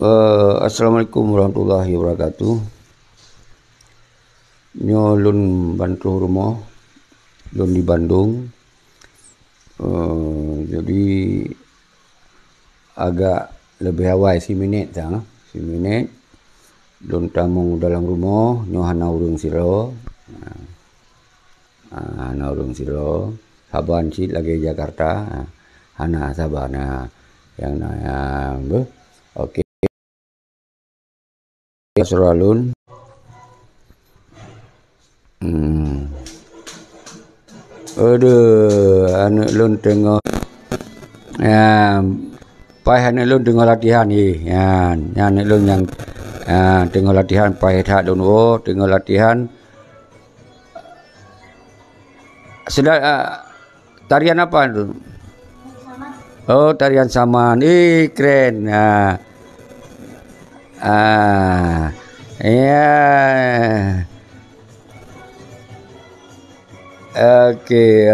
Assalamualaikum warahmatullahi wabarakatuh. Nyo lun bantu rumah, lun di Bandung. Jadi agak lebih awal si minit tang, si minit. Lun tamu dalam rumah, nyo hana urung siro. Hana urung siro. Saban si lagi Jakarta. Hana sabana yang naya. Okey. Suralun. Aduh, anak lun tengok. Ya, pai anak lun tengok latihan ni. Ya, anak lun yang tengok latihan pai tak lun tengok latihan. Sedar tarian apa tu? Oh, tarian saman. Keren. Ya. Okey.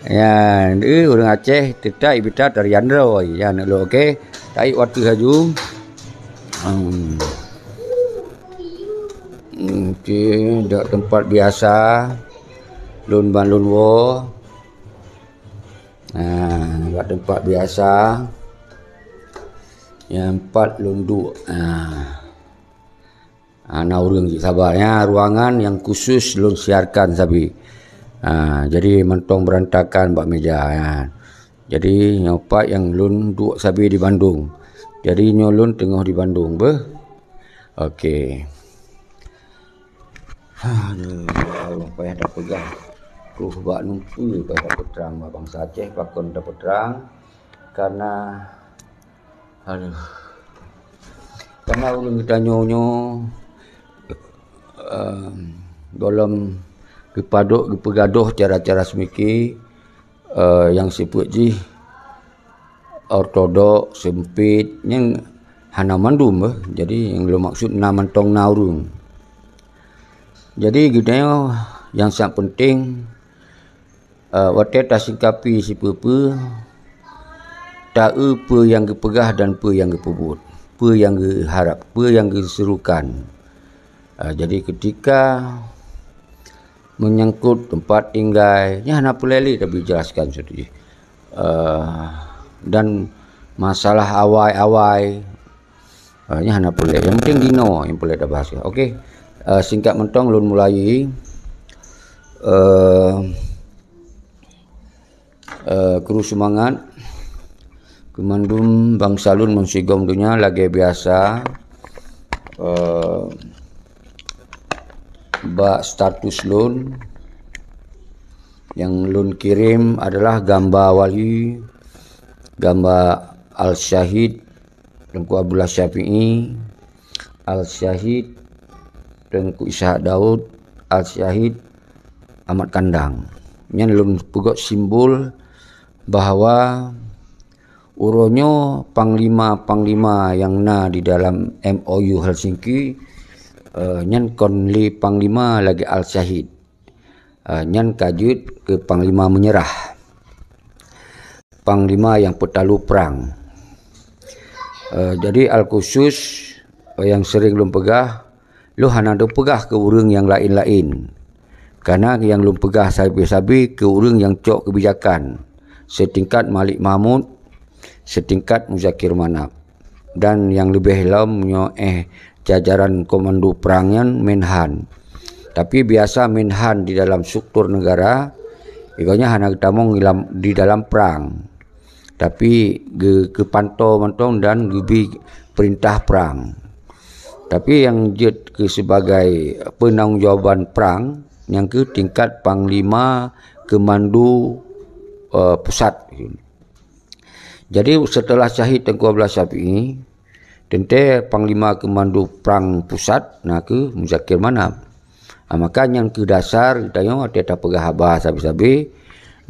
Ya, orang Aceh tetap ibita tarian roy. Ya, nak lo okey. Taik waktu haju. Okey, dak tempat biasa. Lun ban lun wo. Buat tempat biasa. Yang 4 lun 2. Ana urang sabarnya ruangan yang khusus lun siarkan sabi. Jadi mentong berantakan bak meja ya. Jadi nyopak yang lun 2 sabi di Bandung. Jadi nyolun tengah di Bandung be. Okey. Allah payah dak pegang. Bak numpu payah dak terang bangsa Aceh pakon dak terang karena karena ulun kita nyonyo dalam dipaduk dipegaduh cara-cara semiki yang siput ji ortodok sempit yang hana mandum jadi yang lo maksud na mantong na urung. Jadi gidanya yang sangat penting wate tasingkapi si pepe tahu apa yang dipegah dan apa yang dipebut, apa yang diharap, apa yang diserukan. Jadi ketika menyangkut tempat tinggal, ya nak peleli tapi jelaskan sedih. Dan masalah awai-awai, ya nak peleli. Yang penting dino yang boleh dah bahas. Okey, singkat mentong lun mulai. Kru semangat. Kemandum bangsa lun mensigom dunia lagi biasa. Bak status lun yang lun kirim adalah gambar wali, gambar Al-Syahid Tengku Abdullah Syafi'i, Al-Syahid Tengku Ishaq Daud, Al-Syahid Ahmad Kandang. Yang lun pugot simbol bahawa uronyo panglima-panglima yang na di dalam MOU Helsinki nyan konli panglima lagi Al-Syahid. Nyan kajut ke panglima menyerah. Panglima yang petalu perang. Jadi Al-Khusus yang sering lum pegah, lu hana do pegah ke urang yang lain-lain. Karena yang lum pegah sabi-sabi ke urang yang cok kebijakan. Setingkat Malik Mahmud, setingkat Muzakir Manap, dan yang lebih lamanya jajaran komando perangnya Menhan. Tapi biasa Menhan di dalam struktur negara ikannya hanya ketamong di dalam perang, tapi ke pantau mantong dan lebih perintah perang. Tapi yang jet ke sebagai penanggung-jawaban perang yang ke tingkat Panglima Komando Pusat. Jadi setelah Syahid Tengku Abdullah Syafi'i, tente Panglima Komando Perang Pusat nak ke Muzakir Manap. Maka yang ke dasar tanya ada pegah habah sabi-sabi,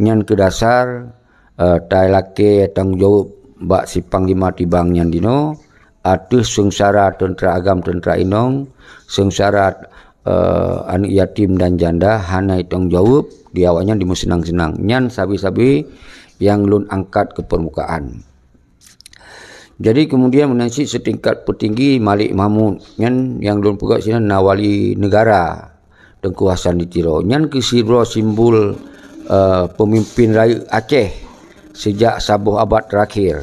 yang ke dasar tai laki tanggung jawab bak si Panglima tibang yang dino, atus sengsara tentera agam tentera inong, sengsara anak yatim dan janda hana tanggung jawab di awaknya di senang-senang. Nyan sabi-sabi yang lun angkat ke permukaan. Jadi kemudian menansi setingkat petinggi Malik Mahmud yang lun pegat sini nawali negara Tengku Hasan Ditiro. Nyan ke simbol pemimpin rakyat Aceh sejak sabuh abad terakhir.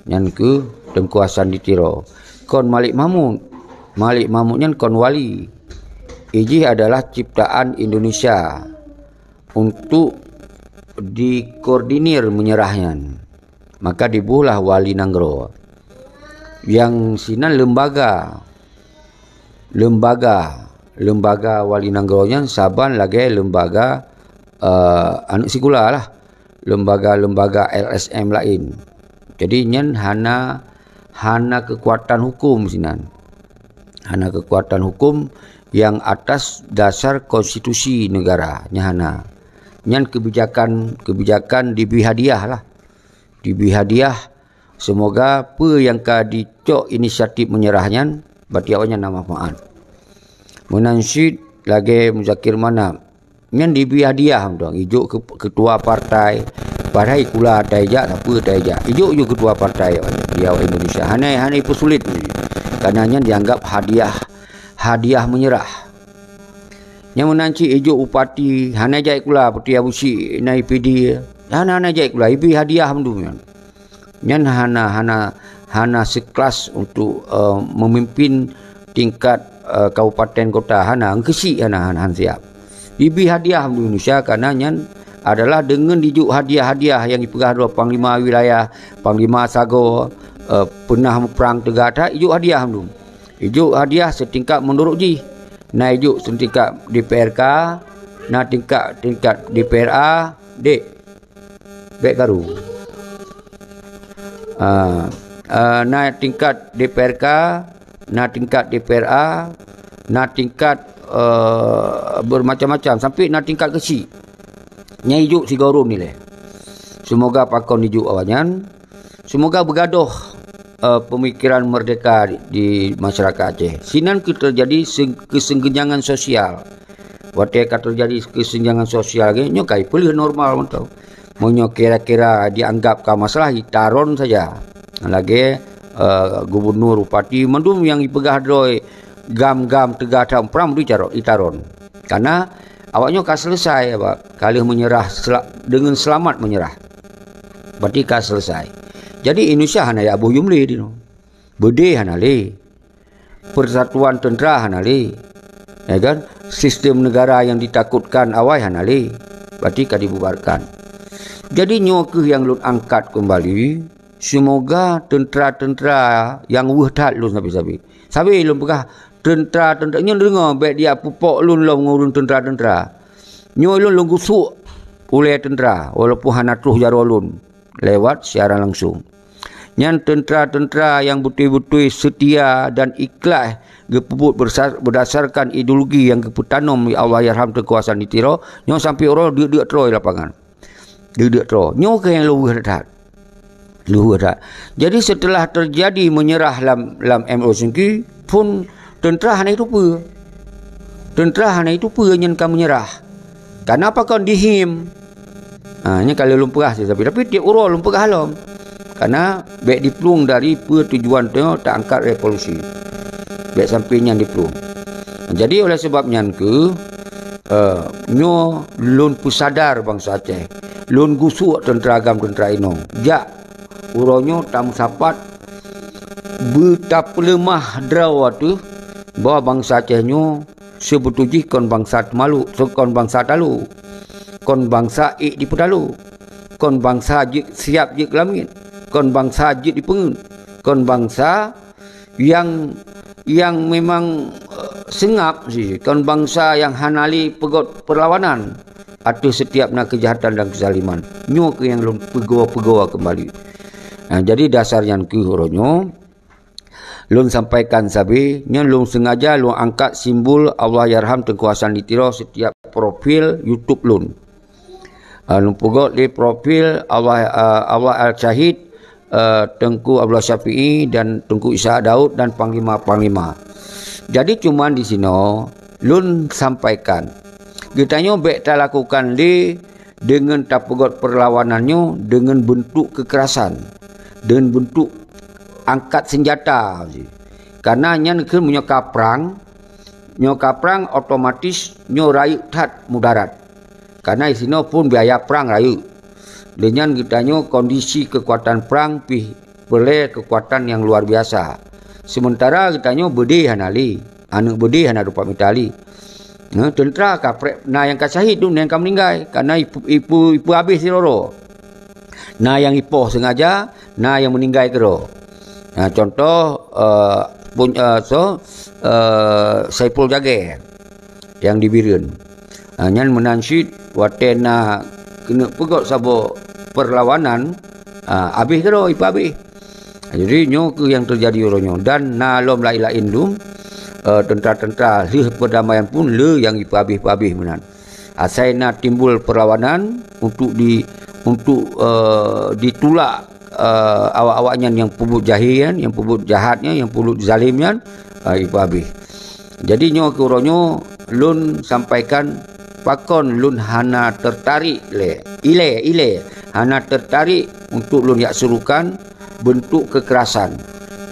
Nyan ke Tengku Hasan Ditiro. Kon Malik Mahmud nyan kon wali. Iji adalah ciptaan Indonesia untuk dikoordinir menyerahnya. Maka dibuhlah Wali Nanggro. Yang sinan lembaga Wali Nanggro nya saban lagi lembaga anak sikula lah. Lembaga LSM lain. Jadi nyen hana kekuatan hukum sinan. Hana kekuatan hukum yang atas dasar konstitusi negara nyahana. Nyan kebijakan diberi hadiah lah. Diberi hadiah semoga apa yang ka dicok inisiatif menyerahnya berarti awaknya nama maaf. Menansyid lagi Muzakir Manap. Nyan diberi hadiah dong. Ijuk ketua partai. Padahal kula taijak apa taijak. Ijuk ketua partai dia Indonesia. Hanai pesulit. Karena nyan dianggap hadiah menyerah. Yang menanci ijuk upati hanai jai kula putih abusi nai PD. Hanai jai kula ibi hadiah mendung. Nyan hana sekelas untuk memimpin tingkat kabupaten kota hana angkesi hana siap. Ibi hadiah Indonesia karena nyan adalah dengan dijuk hadiah-hadiah yang dipegah dua Panglima wilayah, Panglima Sago, pernah perang Tegata, ijuk hadiah dulu. Ijuk hadiah setingkat menurut ji. Nah ijuk setingkat DPRK, nah tingkat DPRA, dek karu. Nah tingkat DPRK, nah tingkat DPRA, nah tingkat bermacam-macam sampai nah tingkat kecil. Nyai ijuk sigorun ni leh. Semoga pakon ijuk awanyan. Semoga bergaduh pemikiran merdeka di masyarakat Aceh. Sinan terjadi kesenggenjangan sosial. Waktu terjadi kesenggenjangan sosial ni nyokai pelih normal mentau. Monyo kira-kira dianggap ka masalah itaron saja. Lagi gubernur upati mendum yang ipegah droi gam-gam Tegata pram itaron. Karena awaknya ka selesai apa kali menyerah dengan selamat menyerah. Berarti ka selesai. Jadi Indonesia hana ya Abu Yumli dino. Bede hana le. Persatuan tentera hana le. Ya kan? Sistem negara yang ditakutkan awai hana le. Berarti ka dibubarkan. Jadi nyoke yang lun angkat kembali, semoga tentera-tentera yang wahdat lun sabi-sabi. Sabi lun pegah tentera nyo dengar baik dia pupok lun lo ngurun tentera. Nyo lun gusuk oleh tentera walaupun hana truh jaro lun lewat siaran langsung. Nyan tentera-tentera yang betul-betul setia dan ikhlas gepebut berdasarkan ideologi yang keputanam Allah Yarham Tengku Hasan Ditiro, nyo sampai orang dia troi lapangan. Dia troi. Nyo ke yang luwih dak. Jadi setelah terjadi menyerah lam MO sengki pun tentera hana itu apa? Tentera hana itu apa yang kamu menyerah? Kenapa kau dihim? Ini kalau lumpurah tapi tiap orang lumpurah halam. Karena baik diplung dari tujuan tu tak angkat revolusi. Baik sampainya diplung. Jadi oleh sebabnya ke nyo lun pusadar bangsa Aceh. Lun gusuk tentera agam tentera inong. Jak uronyo tamu sapat betapa lemah draw tu bahawa bangsa Aceh nyo sebetulnya kon bangsa malu, kon bangsa talu, kon bangsa di pedalu, kon bangsa siap je kelamin, kon bangsa je di pengun, kon bangsa yang memang sengap sih, kon bangsa yang hanali pegot perlawanan atas setiap nak kejahatan dan kezaliman. Nyo ke yang lum pegawa kembali. Nah, jadi dasarnya ke horonyo lun sampaikan sabi, nyon lun sengaja lun angkat simbol Allah Yarham Tengku Hasan Ditiro setiap profil YouTube lun. Lun pegot di profil Allah Al-Syahid, Tengku Abdullah Syafi'i dan Tengku Isa Daud dan Panglima-Panglima. Jadi cuman di sini lun sampaikan. Kitanya baik tak lakukan dengan tak pegot perlawanannya dengan bentuk kekerasan, dengan bentuk angkat senjata. Karena nyan ke menyoka perang, otomatis nyo rayu tat mudarat. Karena isino pun biaya perang rayu. Dengan kitanya kondisi kekuatan perang boleh kekuatan yang luar biasa. Sementara kitanya bedi hanali, anu bedi hana rupa mitali. Nah, tentera kaprek, nah yang kasahid tu yang kam meninggal karena ipu habis si loro. Nah yang ipoh sengaja, nah yang meninggal kero. Nah contoh Saiful Jage yang di Biren. Nyan menansyid watena kena pegot sabo perlawanan habis kero ipu habis. Jadi nyo ke yang terjadi oronyo dan nalom lain dum tentera-tentera leh perdamaian pun le yang ipu habis menan. Asaina timbul perlawanan untuk ditulak awak-awaknya yang pubut jahian, yang pubut jahatnya, yang pubut zalimnya ipu habis. Jadi nyo ke oronyo lun sampaikan pakon lun hana tertarik ile hana tertarik untuk lun yak serukan bentuk kekerasan.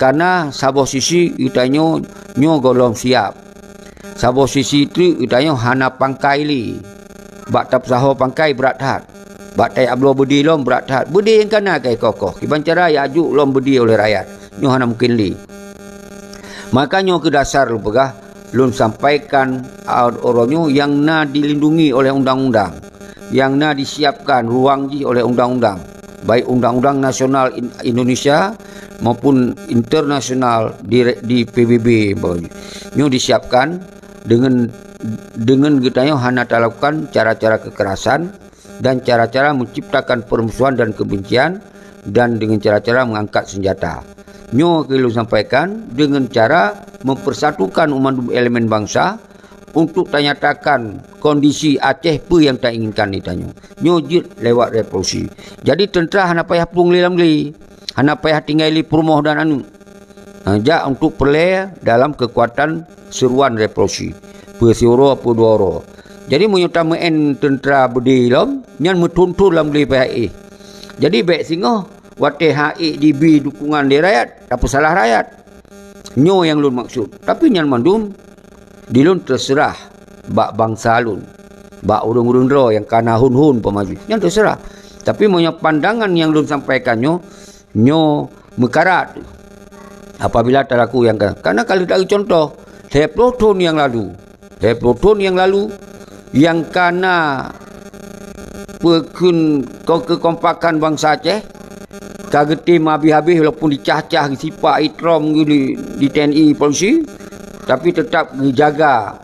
Karena saboh sisi itanyo nyo golong siap. Saboh sisi itu itanyo hana pangkai li. Bak tap saho pangkai berat hat. Bak tay ablo bedi lom berat hat. Bedi yang kana kai kokoh. Kiban cara ya ajuk lom bedi oleh rakyat. Nyo hana mungkin li. Makanya ke dasar lu pegah lun sampaikan oronyo yang na dilindungi oleh undang-undang, yang na disiapkan ruang oleh undang-undang, baik undang-undang nasional Indonesia maupun internasional di PBB. Nyo disiapkan dengan getanya hana lakukan cara-cara kekerasan dan cara-cara menciptakan permusuhan dan kebencian dan dengan cara-cara mengangkat senjata. Nyo kelu sampaikan dengan cara mempersatukan umat elemen bangsa untuk tanyatakan kondisi Aceh apa yang tak inginkan ditanya. Nyo jit lewat revolusi. Jadi tentera hana payah pung lilam-li, hana payah tinggal li perumoh dan anu. Jak untuk perle dalam kekuatan seruan revolusi. Persioro apa duoro. Jadi menyutamakan tentera bedi lam, nyan metuntun lam li PHI. Jadi baik singoh wate HIDB dukungan di rakyat, apa salah rakyat? Nyo yang lun maksud. Tapi nyan mandum dilun terserah bak bangsa lun. Bak urung-urung ro yang kana hun-hun pemaju. Nyan terserah. Tapi punya pandangan yang lun sampaikan nyo mekarat. Apabila teraku yang karena kalau tak contoh 10 tahun yang lalu yang kana kekompakan bangsa Aceh kagetim habis-habis walaupun dicah-cah sifat itrom di TNI polisi tapi tetap dijaga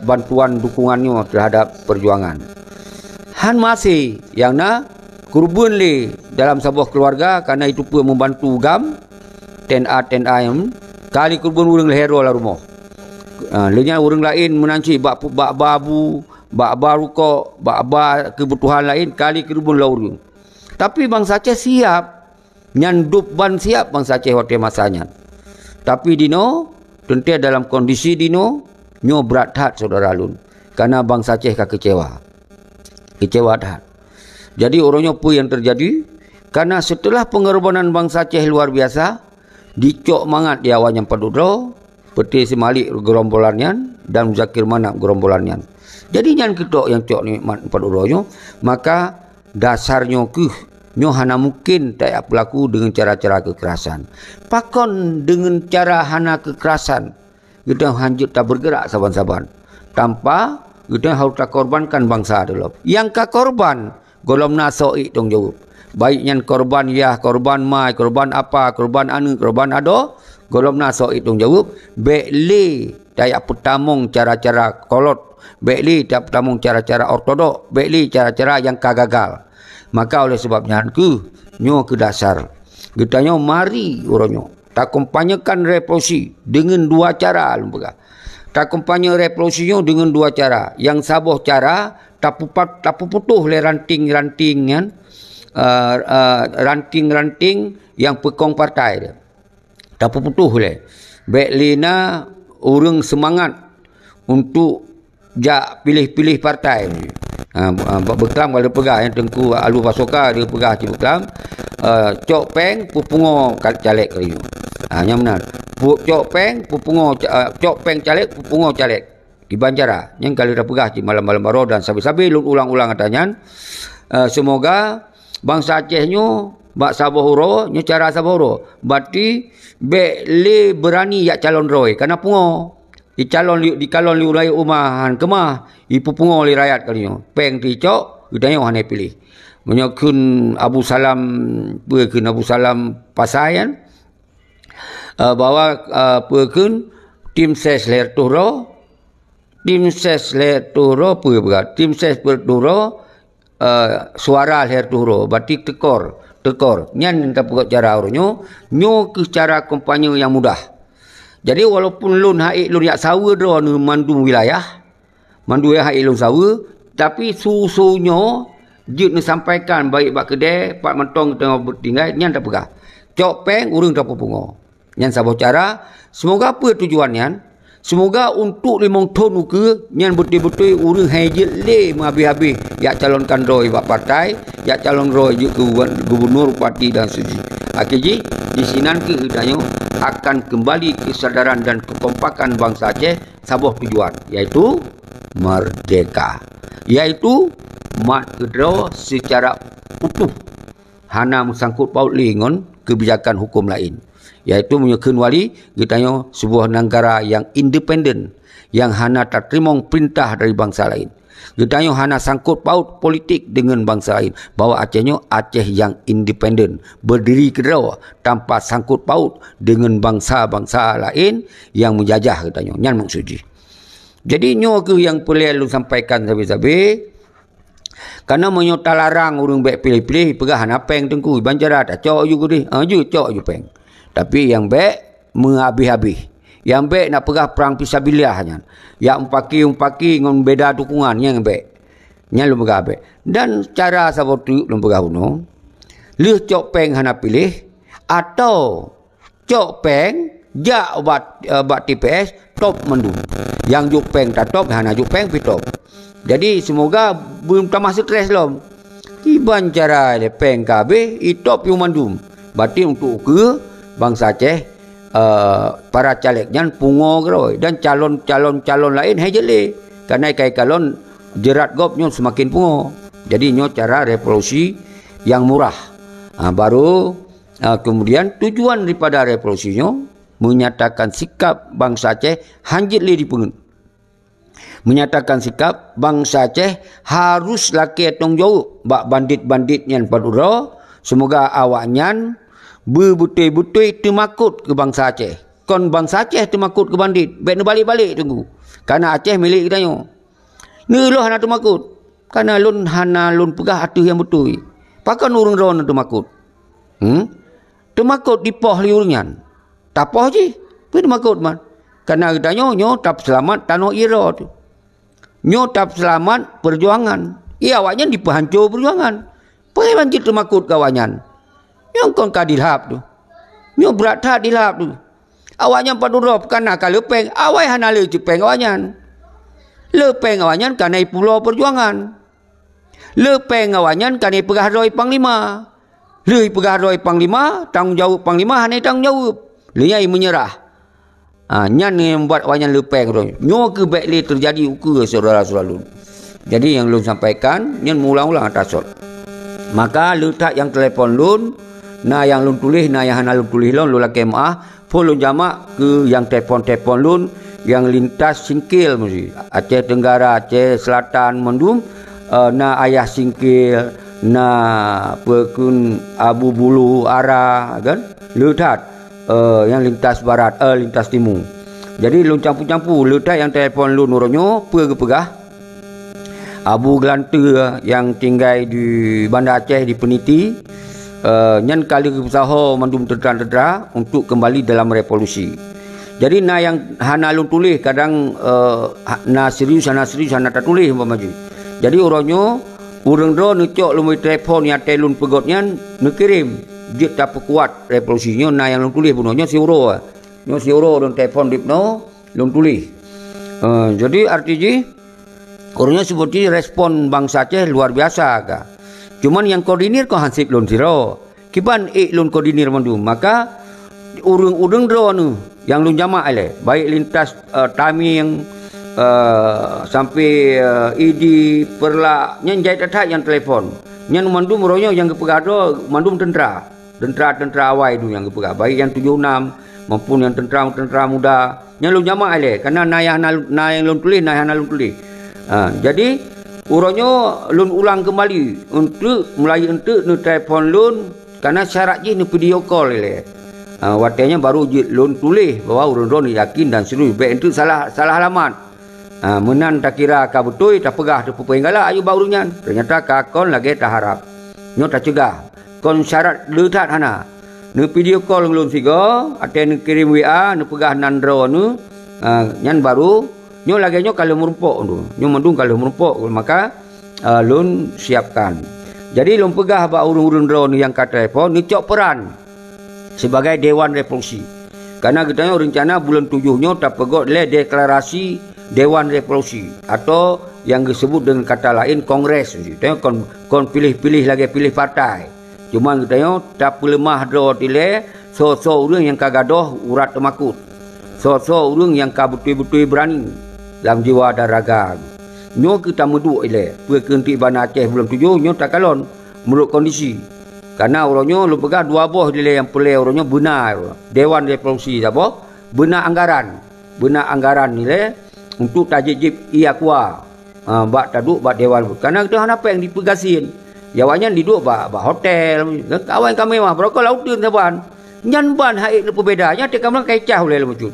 bantuan dukungannya terhadap perjuangan. Han masih yang kurban le dalam sebuah keluarga karena itu pun membantu gam TNA yang kali kurban urang hero lah rumah. Lenya urang lain menanci bak babu, bak baruko, bak kebutuhan lain kali kurban lah urang. Tapi bangsa Aceh siap. Nyandup ban siap bangsa Aceh waktu masanya. Tapi dino, tentu dalam kondisi dino, nyo berat hat saudara lun. Karena bangsa Aceh kecewa. Kecewa hat. Jadi orangnya apa yang terjadi? Karena setelah pengorbanan bangsa Aceh luar biasa, dicok mangat di awalnya Padudro, peti Semalik gerombolannya, dan Zakir Manak gerombolannya. Jadi nyan ketok yang cok ni Padudro, maka dasarnya nyo hana mungkin tak berlaku dengan cara-cara kekerasan. Pakon dengan cara hana kekerasan kita hanjut tak bergerak saban-saban tanpa kita harus tak korbankan bangsa dulu. Yang ka korban golom nasoi tong jawab. Baik yang korban ya, korban mai, korban apa, korban anu, korban ado, golom nasoi tong jawab. Bekli tak petamong cara-cara kolot, bekli tak petamong cara-cara ortodok, bekli cara-cara yang kagagal. Maka oleh sebabnya nyo ke dasar getanya mari oronyo tak kompanyekan revolusi dengan dua cara lembaga. Tak kompanye revolusinya dengan dua cara. Yang saboh cara tapu putuh le ranting-ranting kan ranting-ranting yang pekong partai dia. Tapu putuh le. Beklina orang semangat untuk pilih-pilih partai. Beklam kalau pegah yang Tengku Alu Pasoka dia pegah Cik Beklam cok peng pupungo caleg kali. Yang benar. Cok peng pupungo cok peng caleg pupungo caleg. Di Banjara. Yang kali dah pegah di malam-malam baru dan sabi-sabi ulang-ulang katanya. Semoga bangsa Aceh nyo bak Sabahuro nyo cara Sabahuro. Berarti le berani yak calon roy karena pungo. Di calon li ulai umahan kemah ipu pungo li rakyat kali nyo. Peng ti cok udahnya hane pilih. Menyokun Abu Salam Pasayan bahwa pekun tim ses ler turo tim ses berturo suara ler turo berarti tekor nyan tak buat cara orangnya nyo ke cara kampanye yang mudah. Jadi walaupun lun haik lun yak sawa dro nu mandu wilayah mandu haik lun sawa tapi susunyo jut ni sampaikan baik bak kedai pak mentong tengah bertinggal nyan tak pegah cok peng urang tak pungo nyan sabau cara semoga apa tujuannya semoga untuk limong ton ke nyan betul-betul urang hajit le habis-habis yak calonkan roy bak partai yak calon roy je gubernur parti dan suci akhirnya di sinan ke hidayah akan kembali kesadaran dan kekompakan bangsa Aceh sabuh tujuan iaitu merdeka iaitu mat kedua secara utuh hana mengsangkut paut lingon kebijakan hukum lain iaitu menyokun wali kitanya sebuah negara yang independen yang hana terima perintah dari bangsa lain kitanya hana sangkut paut politik dengan bangsa lain bahwa Acehnya Aceh yang independen berdiri kedua tanpa sangkut paut dengan bangsa-bangsa lain yang menjajah kitanya nyan maksudnya jadi nyo ke yang perlu sampaikan sabi-sabi karena menyota larang urang baik pilih-pilih pegahan apa yang tengku Banjara tak cok juga deh cok je peng tapi yang baik menghabis-habis yang baik nak pegah perang fisabilillah nya yang umpaki ngon beda dukungan yang baik nya lu pegah baik dan cara sabotu lu pegah uno lu cok peng hana pilih atau cok peng ja bat TPS top mendu yang juk peng tak top hana juk peng pi top. Jadi semoga belum tambah stres lom. Kiban cara lepeng KB itop yung mandum. Berarti untuk ke bangsa Aceh para calegnya pungo geroy dan calon lain hejele. Karena kai kalon jerat gopnya semakin pungo. Jadi nyo cara revolusi yang murah. Baru kemudian tujuan daripada revolusinya menyatakan sikap bangsa Aceh hanjit li dipengen. Menyatakan sikap bangsa Aceh harus laki tong jauh bak bandit-bandit yang padura semoga awaknya betul-betul temakut ke bangsa Aceh kon bangsa Aceh temakut ke bandit baik balik-balik tunggu karena Aceh milik kita nyo ni lu hana temakut karena lun hana lun pegah atuh yang betul pakan urang ron temakut temakut dipoh liurnyan tapoh je pi temakut man karena kita nyo tak selamat tanah ira tu nyo tak selamat perjuangan. Ia awaknya dipahancur perjuangan. Pai banjir temakut kawanyan. Yang kon kadilhap tu. Nyo berat tak dilhap tu. Awaknya padurop karena kalau lepeng awai hana le cepeng awanyan. Lepeng awanyan karena pulau perjuangan. Lepeng awanyan karena pegah roi panglima. Le pegah roi panglima, tanggungjawab panglima hana tanggungjawab. Liai menyerah. Nyan yang membuat awanyan lepeng tu. Nyo ke baik le terjadi ukur saudara-saudara lu. Jadi yang lu sampaikan, nyan mulang-ulang atasot. Maka letak yang telefon lun, na yang lun tulis, na yang hana lun tulis lun, lu laki maaf, follow jamak ke yang telefon-telefon lun, yang lintas singkil mesti. Aceh Tenggara, Aceh Selatan, mendum, na ayah singkil, na pekun Abu Bulu, Ara, kan? Letak. Yang lintas barat, lintas timur. Jadi lun campur-campur letak yang telefon lun uronyo pegah Abu Gelanta yang tinggal di Bandar Aceh di Peniti nyan kali usaha mandum tentera untuk kembali dalam revolusi. Jadi na yang hana lun tulis kadang na serius hana tak tulis maju. Jadi uronyo urang dro necok lumui telefon yang telun pegotnya nekirim dia tak kuat revolusinya na yang lung tulis punonyo siuro dan telefon dipno lung tulis jadi artinya orangnya seperti respon bangsa Aceh luar biasa ka. Cuman yang koordinir ko hansip lun siro kiban lun koordinir mandum. Maka urang-urang dro nu yang lun jama' ale baik lintas Taming sampai idi perla nyen jai tatat yang telefon nyen mandum ronyo yang kepegado mandum tentera awai tu yang kepegado baik yang 76 maupun yang tentera muda nyen lun jama' ale karena na yang lun tulis. Jadi uronyo lun ulang kembali untuk mulai untuk nu telefon lun karena syarat je nu video call le. Watanya baru je lun tulis bahawa urun-urun yakin dan serius. Baik itu salah alamat. Menan tak kira ka betul tak pegah tu penggala ayu barunya. Ternyata ka kon lagi tak harap. Nyo tak cegah. Kon syarat letat hana. Nu video call lun sigo, ate nu kirim WA nu pegah nandro nu nyan baru nyo lagi nyo kalau merumpok tu. Nyo mendung kalau merumpok maka lun siapkan. Jadi lun pegah ba urun-urun drone yang ka telefon ni cok peran sebagai Dewan Revolusi. Karena kita rencana bulan 7-nya tak pegot le deklarasi Dewan Revolusi atau yang disebut dengan kata lain Kongres. Kita kon pilih-pilih lagi pilih partai. Cuma kita tak lemah do tile so urang yang kagadoh urat temakut. So urang yang ka betul-betul berani dalam jiwa dan raga. Nyo kita meduk ile perkenti Banda Aceh bulan 7 nyo tak kalon menurut kondisi. Karena orangnya lu pegang dua boh dia yang pelai orangnya benar Dewan Revolusi apa? Benar anggaran nilai untuk tajib iakwa. Bak taduk bak dewan. Karena kita apa yang dipegasin. Jawanya diduk bak hotel. Kawan kami mah berapa lautin saban. Nyan ban haik nu berbeda. Nya te kamu kaicah oleh lemujud.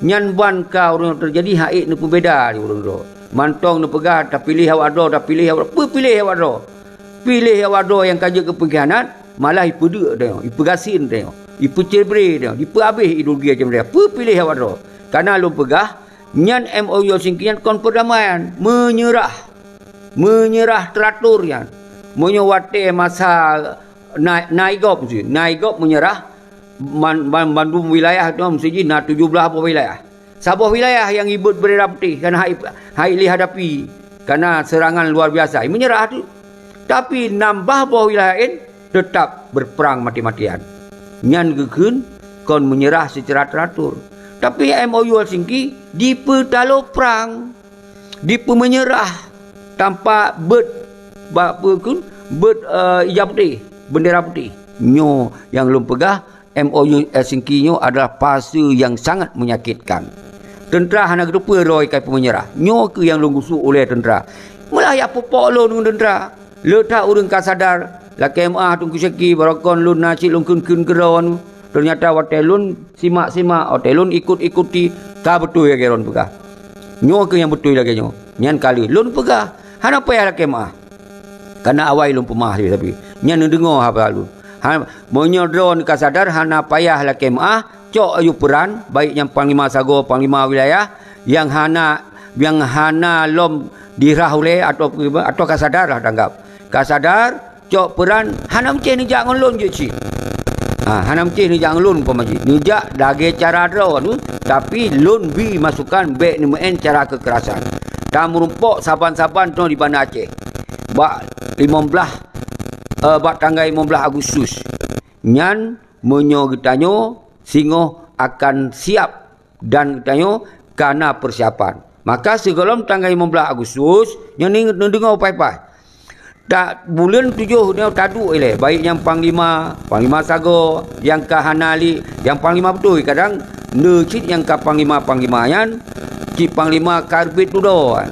Nyan ban ka orang terjadi haik nu berbeda di urang do. Mantong nu pegang tak pilih awak do, tak pilih awak. Pilih awak do. Pilih awak do yang kaji kepengkhianat malah ipu dek dia, ipu gasin dia, ipu cebre dia, ipu habis ideologi macam dia. Pilih awak tu. Karena lu pegah nyan MOU singkian kon perdamaian, menyerah teratur yan. Menyewate masa naigop sih. Naigop menyerah Bandung wilayah tu mesti na 17 apa wilayah. Sabah wilayah yang ibut bendera putih kan hai hadapi karena serangan luar biasa. Menyerah tu. Tapi nambah bawah wilayah lain tetap berperang mati-matian. Nyan gekun kon menyerah secara teratur. Tapi MOU Helsinki dipetalo perang, menyerah tanpa hijab putih, bendera putih. Nyo yang lum pegah MOU Helsinki nyo adalah fase yang sangat menyakitkan. Tentera hana kedupa roy kai pemenyerah. Nyo ke yang lum gusuk oleh tentera. Mulah ya popok lo dengan tentera. Letak urang ka sadar laki MA tungku seki barakon lun nasi lun kun keron ternyata hotelun simak hotelun ikuti ka betul ya keron pegah nyo ke yang betul lagi nyo nyan kali lun pegah hana payah laki MA karena awai lun pemah tapi nyan dengar apa lun monyo drone ka sadar hana payah laki MA cok ayu peran baik yang panglima sago panglima wilayah yang hana lom dirah oleh atau ka sadar lah tanggap ka sadar cok peran hana mceh ni jangan lon je ci. Hana mceh ni jangan lon pemaji. Nijak dage cara draw tu tapi lon bi masukan baik ni men cara kekerasan. Dan merumpok saban-saban tu di Banda Aceh. Bak 15 tanggal 15 Agustus. Nyan menyo gitanyo singo akan siap dan gitanyo karena persiapan. Maka sebelum tanggal 15 Agustus nyan ni dengar pai-pai. Tak bulan 7 dia taduk ile baik yang panglima sago yang kahanali yang panglima betul kadang necit yang ka panglima yan cik panglima karbit tudo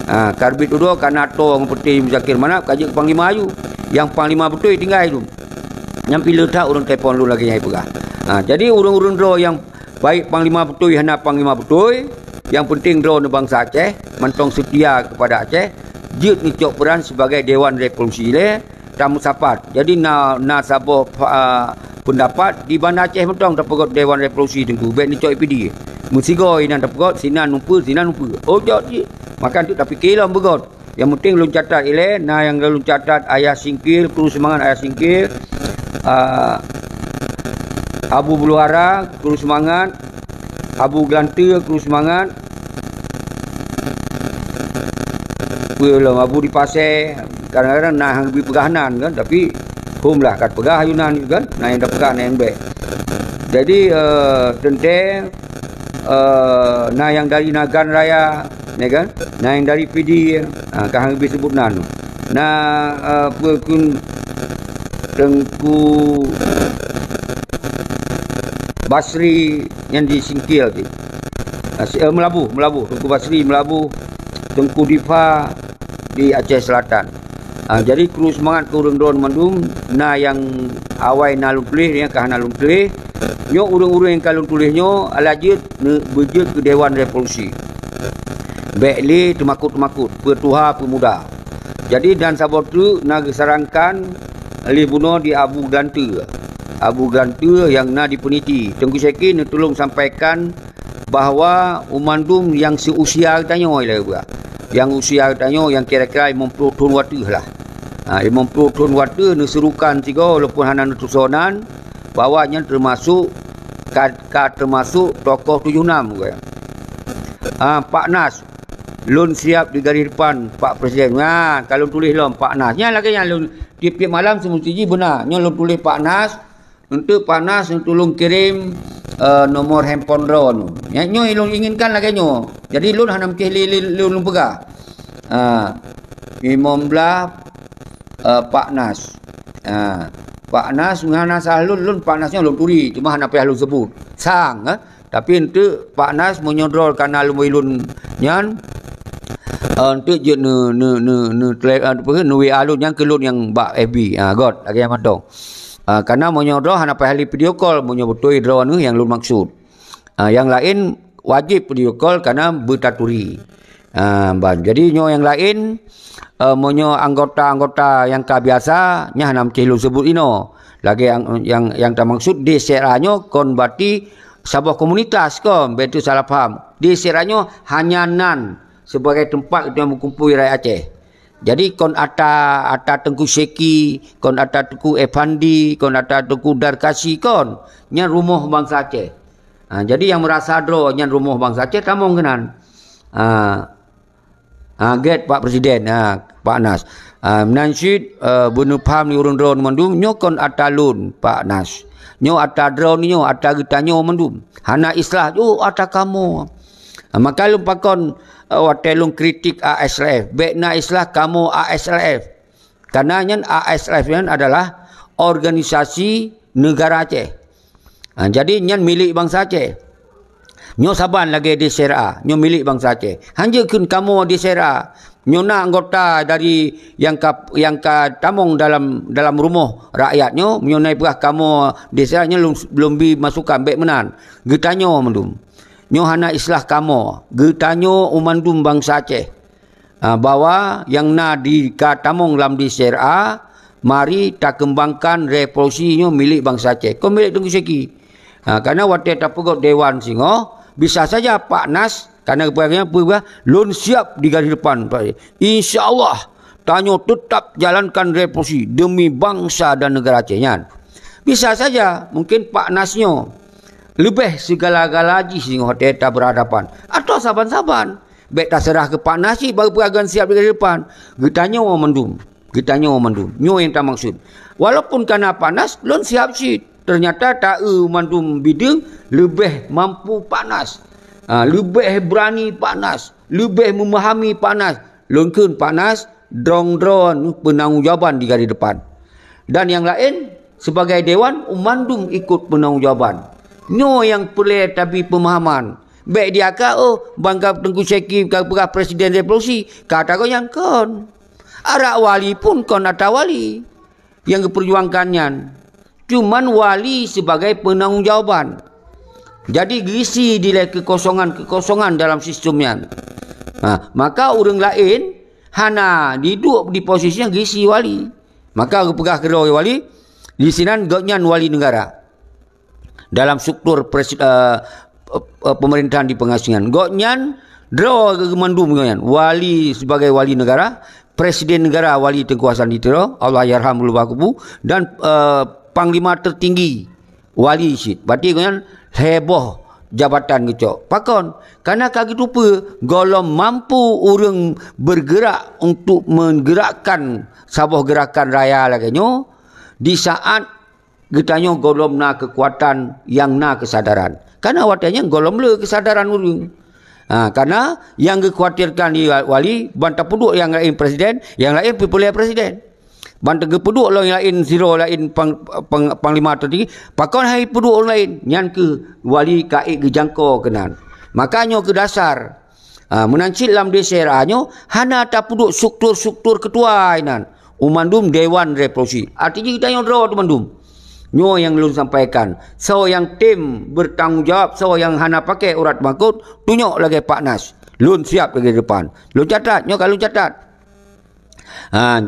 karbit tudo karena tong peti Muzakir mana kaji panglima ayu yang panglima betul tinggal itu yang pilih tak urang telefon lu lagi nyai pegah. Jadi urang-urang do yang baik panglima betul hana panglima betul yang penting do bangsa Aceh mentong setia kepada Aceh. Jut ni cok peran sebagai Dewan Revolusi le tamu sapat. Jadi na sabo pendapat di Banda Aceh mentong dapat Dewan Revolusi tengku. Bet ni cok IPD. Musigo ina dapat sinan numpu. Oh cok je. Maka tu tapi kilo begot. Yang penting lu catat ile na yang lu catat ayah singkir, kru semangat ayah singkir. Abu Buluhara, kru semangat. Abu Gelanta, kru semangat. Abu di pasir kadang-kadang nak lebih pergahanan kan tapi home lah kat pegah Yunan kan, nah yang dah pegah nah yang baik. Jadi tentang nah yang dari Nagan Raya, ya kan, nah yang dari PD, kan habis sebut nan. Nah pun Tengku Basri yang di Singkil tu. Melabuh, Tengku Basri Melabuh, Tengku Difa di Aceh Selatan. Jadi kru semangat ke urang don mandum na yang awai nalun tulis yang kah nalun tulis nyo urang-urang yang kalun tulisnyo alajit berjut ke Dewan Revolusi. Bekli temakut-temakut Pertuha Pemuda. Jadi dan sabot tu na disarankan ali bunuh di Abu Glanta. Abu Glanta yang na dipeniti. Tengku Syekh ni tolong sampaikan bahawa umandum yang seusia tanya lah, yang usia tanya yang kira-kira 50 tahun waktu lah. 50 tahun waktu ni serukan tiga walaupun hana nutusonan bawanya termasuk termasuk tokoh 76 ke. Pak Nas lun siap di garis depan Pak Presiden. Kalau tulis lom Pak Nas nya lagi yang lun tiap-tiap malam semestinya benar nya lun tulis Pak Nas untuk Pak Nas yang tolong kirim nomor handphone drone. Yang nyo ilung inginkan lagi nyo. Jadi lun hanam ke lun pegah. Imam belah Pak Nas. Pak Nas ngana lun Pak Nasnya lun turi cuma hana payah lun sebut. Sang tapi untuk Pak Nas menyodrol kanal lun nyan untuk je nu WA lun yang ke lun yang bak FB. God lagi yang mantong. Karena menyodrol hana payah li video call menyebutoi drone ni yang lun maksud. Yang lain wajib video call karena bertaturi. Jadi nyo yang lain monyo anggota-anggota yang biasa nya hanam kilo sebut ino. Lagi yang tak maksud di seranyo kon berarti sebuah komunitas kon, betul salah faham. Di seranyo hanya nan sebagai tempat yang berkumpul rakyat Aceh. Jadi kon ata Tengku Syeki, kon ata Tengku Efandi, kon ata Tengku Darkasi kon nya rumah bangsa Aceh. Jadi yang merasa dro nya rumah bangsa Aceh tamong kenan. Get Pak Presiden, Pak Nas. Menansyid bunuh paham ni urang drone mandum nyo kon ata lun Pak Nas. Nyo ata drone nyo ata getanyo mandum. Hana islah ata kamu. Maka lu pakon watelung kritik ASLF. Bekna islah kamu ASLF. Karena nyan ASLF nyan adalah organisasi negara Aceh. Jadi nyan milik bangsa Aceh. Nyo saban lagi di Sera, nyo milik bangsa Aceh. Hanya kun kamu di Sera, nyo na anggota dari yang tamong dalam rumah rakyatnyo, nyo naik berah kamu di Sera nyo belum masukkan bek menan. Getanyo mandum. Nyo hana islah kamu, getanyo umandum bangsa Aceh. Bahwa yang na di tamong dalam di Sera, mari tak kembangkan revolusi nyo milik bangsa Aceh. Kau milik Tengku Syeki. Karena waktu tak pegot Dewan Singo, bisa saja Pak Nas karena kebanyakan lun siap di garis depan. InsyaAllah tanyo tetap jalankan revolusi demi bangsa dan negara Aceh. Bisa saja mungkin Pak Nasnyo lebih segala-gala haji sehingga tak berhadapan. Atau saban-saban baik tak serah ke Pak Nasi baru peragan siap di garis depan. Getanya orang mendum. Nyo yang tak maksud. Walaupun karena panas lun siap sit. Ternyata tak mandum bidang lebih mampu panas. Lebih berani panas. Lebih memahami panas. Lungkun panas, drone penanggungjawab di garis depan. Dan yang lain, sebagai Dewan, mandum ikut penanggungjawab. Nyo yang pelik tapi pemahaman. Baik dia kata, bangga Tengku Syeki, bangga Presiden Revolusi. Kata kau yang kon. Arak wali pun kon ada wali. Yang keperjuangkannya. Cuman wali sebagai penanggungjawab. Jadi gisi dilai kekosongan dalam sistemnya. Maka orang lain hana duduk di posisi yang gisi wali. Maka pegah kedua wali di sini goknyan wali negara. Dalam struktur pemerintahan di pengasingan. Goknyan draw mandum goknyan. Wali sebagai wali negara, presiden negara wali Tengku Hasan Ditiro, Allah yarhamul bakubu, dan Panglima tertinggi wali sit. Berarti kan heboh jabatan gitu. Pakon karena kaki rupa golong mampu orang bergerak untuk menggerakkan sebuah gerakan raya lagi nyo di saat getanya golom na kekuatan yang na kesadaran. Karena watanya golom le kesadaran urang. Karena yang dikhawatirkan di wali bantah peduk yang lain presiden, yang lain pilihan presiden. Bantah peduk lo yang lain zero lain panglima tertinggi, pakon hai peduk orang lain yang ke wali kai ke jangkau kenan. Makanya ke dasar menancil dalam deseranyo hana tak peduk struktur ketua inan. Umandum Dewan Revolusi. Artinya kita yang draw umandum. Nyo yang lu sampaikan. So yang tim bertanggungjawab, so yang hana pakai urat makut, tunjuk lagi Pak Nas. Lun siap lagi depan. Lu catat, nyo kalau catat.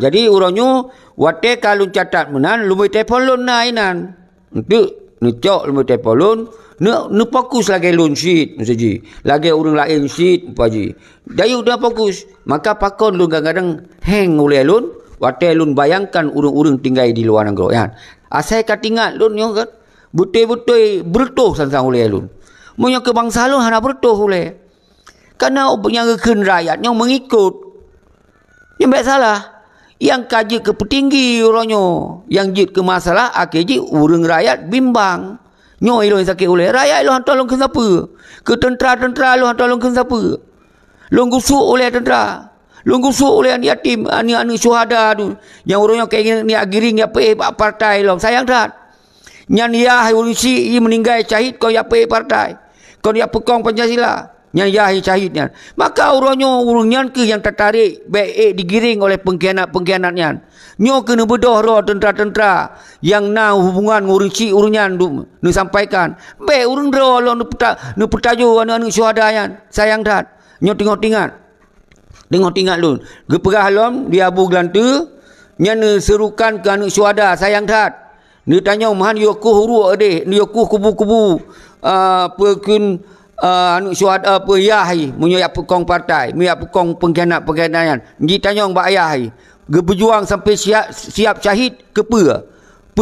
Jadi uronyo wate kalau catat menan, lu mau telefon lun nainan. Untuk nucok lu mau telefon lun, nu fokus lagi lun sheet, saji. Lagi orang lain sheet, paji. Dayu dah fokus, maka pakon lu kadang-kadang hang oleh lun, wate lun bayangkan urung-urung tinggal di luar negara. Ya. Asai katingat lun yo kan betul-betul bertuh sansang oleh lun. Munyo kebangsa lun hana bertuh oleh. Karena yang keun rakyat yang mengikut. Yang baik salah. Yang kaji ke petinggi oronyo, yang jit ke masalah akhirnya urang rakyat bimbang. Nyo ilo sakit oleh rakyat lo hantar lun ke siapa? Ke tentera-tentera lo hantar lun ke siapa? Lun gusuk oleh tentera. Lu gusuk oleh anak yatim, anak syuhada tu. Yang orangnya kayak ni agiring ya partai lo. Sayang tak? Nyan ya urisi ia meninggal syahid kau ya partai. Kau ya pekong Pancasila. Nyan ya syahidnya. Maka orangnya ke yang tertarik baik digiring oleh pengkhianat-pengkhianatnya. Nyo kena bedoh roh tentera-tentera yang na hubungan urisi urunyan tu nu sampaikan. Baik urang roh lo nu petaju anak-anak syuhada yan. Sayang tak? Nyo tengok-tengok. Tengok lu. Geperah lom di Abu Gelanta, nyana serukan ke anak syuhada sayang tak. Ni tanya mahan yoku huru ade, ni yoku kubu-kubu perkun anak syuhada apa yahai, munyo ya pekong partai, mu ya pekong pengkhianat-pengkhianatan. Ni tanya mbak ayahai, berjuang sampai siap syahid ke pe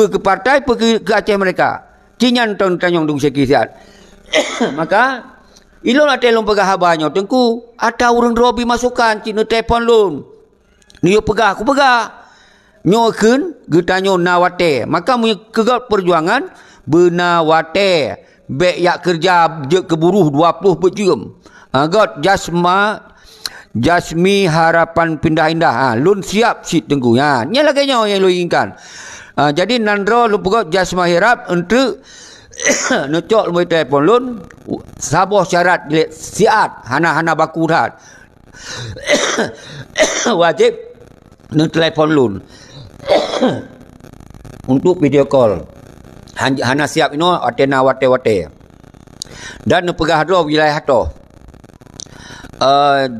ke partai ke Aceh mereka. Cinyan tanya dong sekisiat. Maka ilon ada lom pegah habanyo tengku ada orang robi masukan cina telefon lom niyo pegah aku pegah nyo keun getanyo nawate maka mu kegat perjuangan benawate bek yak kerja je keburuh 20 berjam got jasmi harapan pindah indah lun siap sit tengku nya lagi nyo yang lu inginkan jadi nandro lu pegot jasma hirap untuk nucok lumai telefon lun saboh syarat siat hana baku dah wajib nu telefon lun untuk video call hana siap ino atena wate dan nu pegah do wilayah to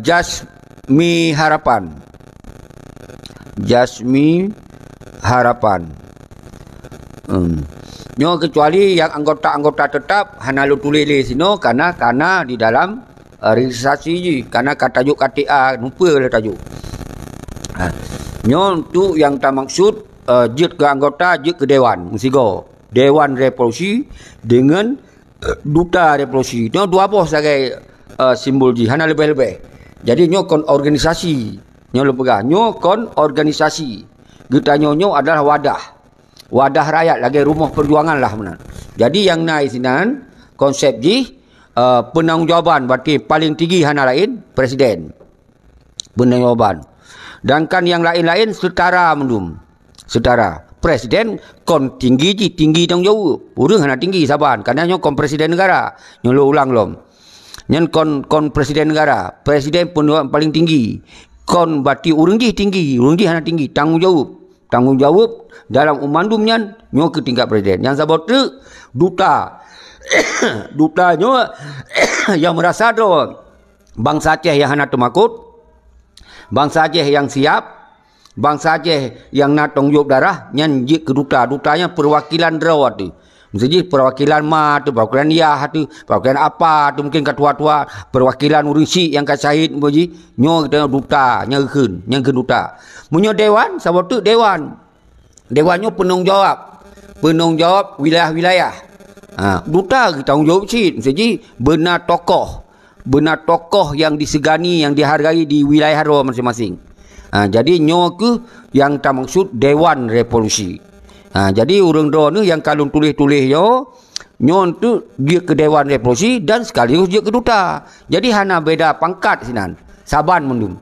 jasmi harapan nyo kecuali yang anggota-anggota tetap hana lu tulis sino karena di dalam registrasi je karena tajuk KTA lupa le tajuk. Nyo tu yang tak maksud jit ke anggota jit ke dewan musigo. Dewan Revolusi dengan duta revolusi. Nyo dua boh sebagai simbol ji hana lebih-lebih. Jadi nyo kon organisasi. Nyo lu pegang nyo kon organisasi. Getanya nyo adalah wadah rakyat lagi rumah perjuangan lah benar. Jadi yang naik sinan konsep ji penanggungjawab berarti paling tinggi hana lain presiden penanggungjawab. Sedangkan yang lain-lain setara mendum. Setara presiden kon tinggi ji tinggi tanggungjawab. Urang hana tinggi saban karena nyo kon presiden negara. Nyo lu ulang lom. Nyen kon presiden negara, presiden penanggungjawab paling tinggi. Kon berarti urang ji tinggi, urang ji hana tinggi tanggungjawab dalam umandumnya nyo ke tingkat presiden. Yang sebab tu duta nyo yang merasa do bangsa Aceh yang hana temakut, bangsa Aceh yang siap, bangsa Aceh yang nak tanggungjawab darah nyan je ke dutanya perwakilan draw tu. Mesti perwakilan tu, perwakilan tu, perwakilan apa tu mungkin ketua-tua, perwakilan urisi yang kasahid boji nyo kita duta yang ke duta. Munyo dewan sebab tu dewannya penanggungjawab wilayah-wilayah. Duta tanggungjawab cik mesti benar tokoh yang disegani, yang dihargai di wilayah masing-masing. Jadi nyo ke yang tak maksud Dewan Revolusi. Jadi urang dro ni yang kalung tulis-tulis yo nyon tu dia ke Dewan Revolusi dan sekaligus dia ke duta. Jadi hana beda pangkat sinan. Saban mendum.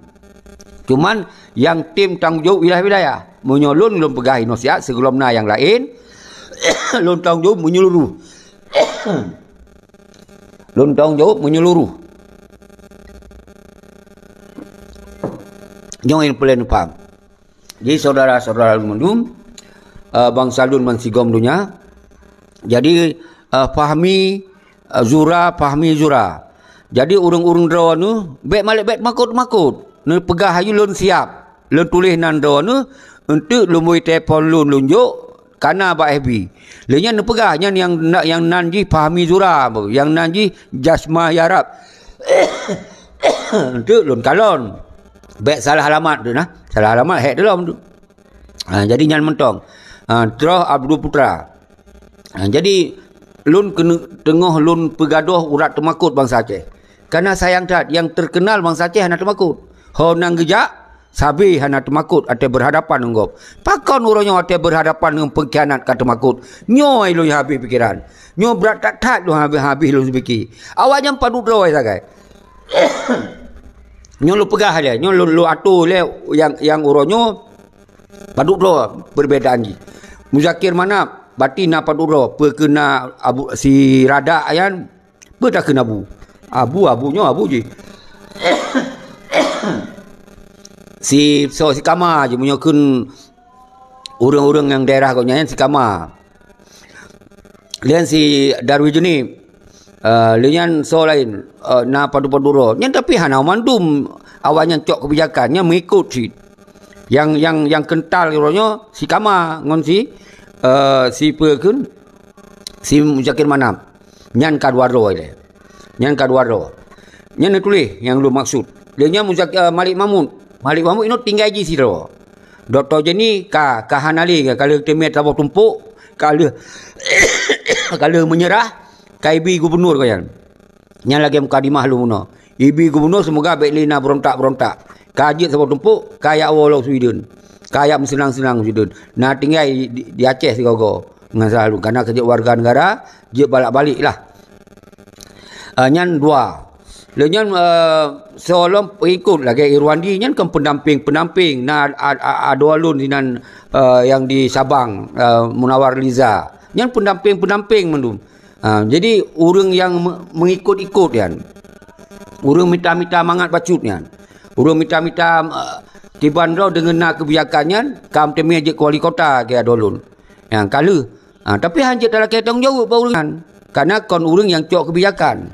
Cuman yang tim tanggungjawab wilayah-wilayah menyolun lun pegah Indonesia sebelumnya yang lain lun tanggungjawab menyeluruh. Lun tanggungjawab menyeluruh. Nyoin pelen paham. Jadi saudara-saudara mendum bangsa lun mansigom dunia. Jadi fahmi zura. Jadi urang-urang draw nu bek malik bek makut. Nu pegah ayu lun siap. Lun tulis nan draw nu untuk lumui telefon lun juk kana ba FB. Lenya nu pegah yang nanji fahmi zura, yang nanji jasma yarab. Untuk lun kalon. Bek salah alamat tu nah. Salah alamat hek dalam tu. Jadi nyan mentong. Draw Abdul Putra. Jadi lun kena tengah lun pegaduh urat temakut bangsa Aceh. Karena sayang tat yang terkenal bangsa Aceh hana temakut. Ho nang gejak sabi hana temakut ate berhadapan ngop. Pakon uronyo ate berhadapan dengan pengkhianat ka temakut. Nyoy lu habis pikiran. Nyo berat tak lu habis lu sebiki. Awaknya padu draw sagai. Nyo lu pegah dia. Nyo lu atur le yang uronyo padu draw perbezaan ji. Muzakir mana batina paduro perkena abu si rada ayan bedak kena abunya abu je si kama je menyokun urang-urang yang daerah kau nyanyi si kama lian si Darwijuni lian so lain na paduro nyan tapi hana mandum awaknya cok kebijakannya mengikut si yang kental orangnya si kama ngon si perkun si Muzakir Manam nyan kadwaro ile nyan tulis yang lu maksud dia nya Malik Mahmud ino tinggal ji siro Dr. Jenny ka hanali kalau temet tabok tumpuk kalau menyerah ka ibi gubernur kau yang nyan lagi mukadimah lu muno ibi gubernur semoga beklina berontak kaji tabok tumpuk kaya awal Sweden kaya senang-senang Sweden. Nah tinggal di Aceh si gogo dengan selalu karena kerja warga negara je balik-balik lah. Nyan dua. Lenyan seolah pengikut lagi Irwandi nyan kan pendamping. Nah ada alun sinan yang di Sabang Munawar Liza. Nyan pendamping mendum. Jadi urang yang mengikut-ikut yan. Urang minta mangat bacut yan. Urang minta Tiban dengan kebijakannya kam temi je wali kota ke adolun. Yang kala. Tapi hanya dalam tanggungjawab urusan. Karena kon urang yang cok kebijakan.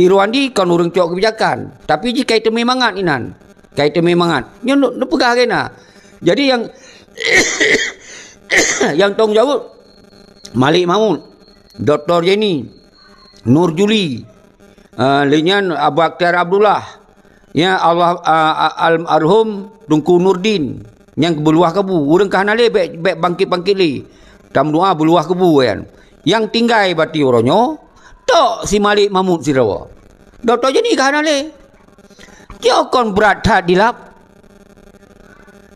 Irwandi kon urang cok kebijakan. Tapi jika temi mangat inan. Kai temi mangat. Nya nu pegah kena. Jadi yang yang tanggungjawab Malik Mahmud, Dr. Jenny, Nur Juli, lenyan Abu Akhtar Abdullah. Ya Allah almarhum Dungku Nurdin yang beluah kebu urang kahanale bek bangkit li tam doa beluah kebu kan yang tinggal bati oronyo tok si Malik Mahmud sirawa Dr. Jenny kahanale kio kon berat tak dilap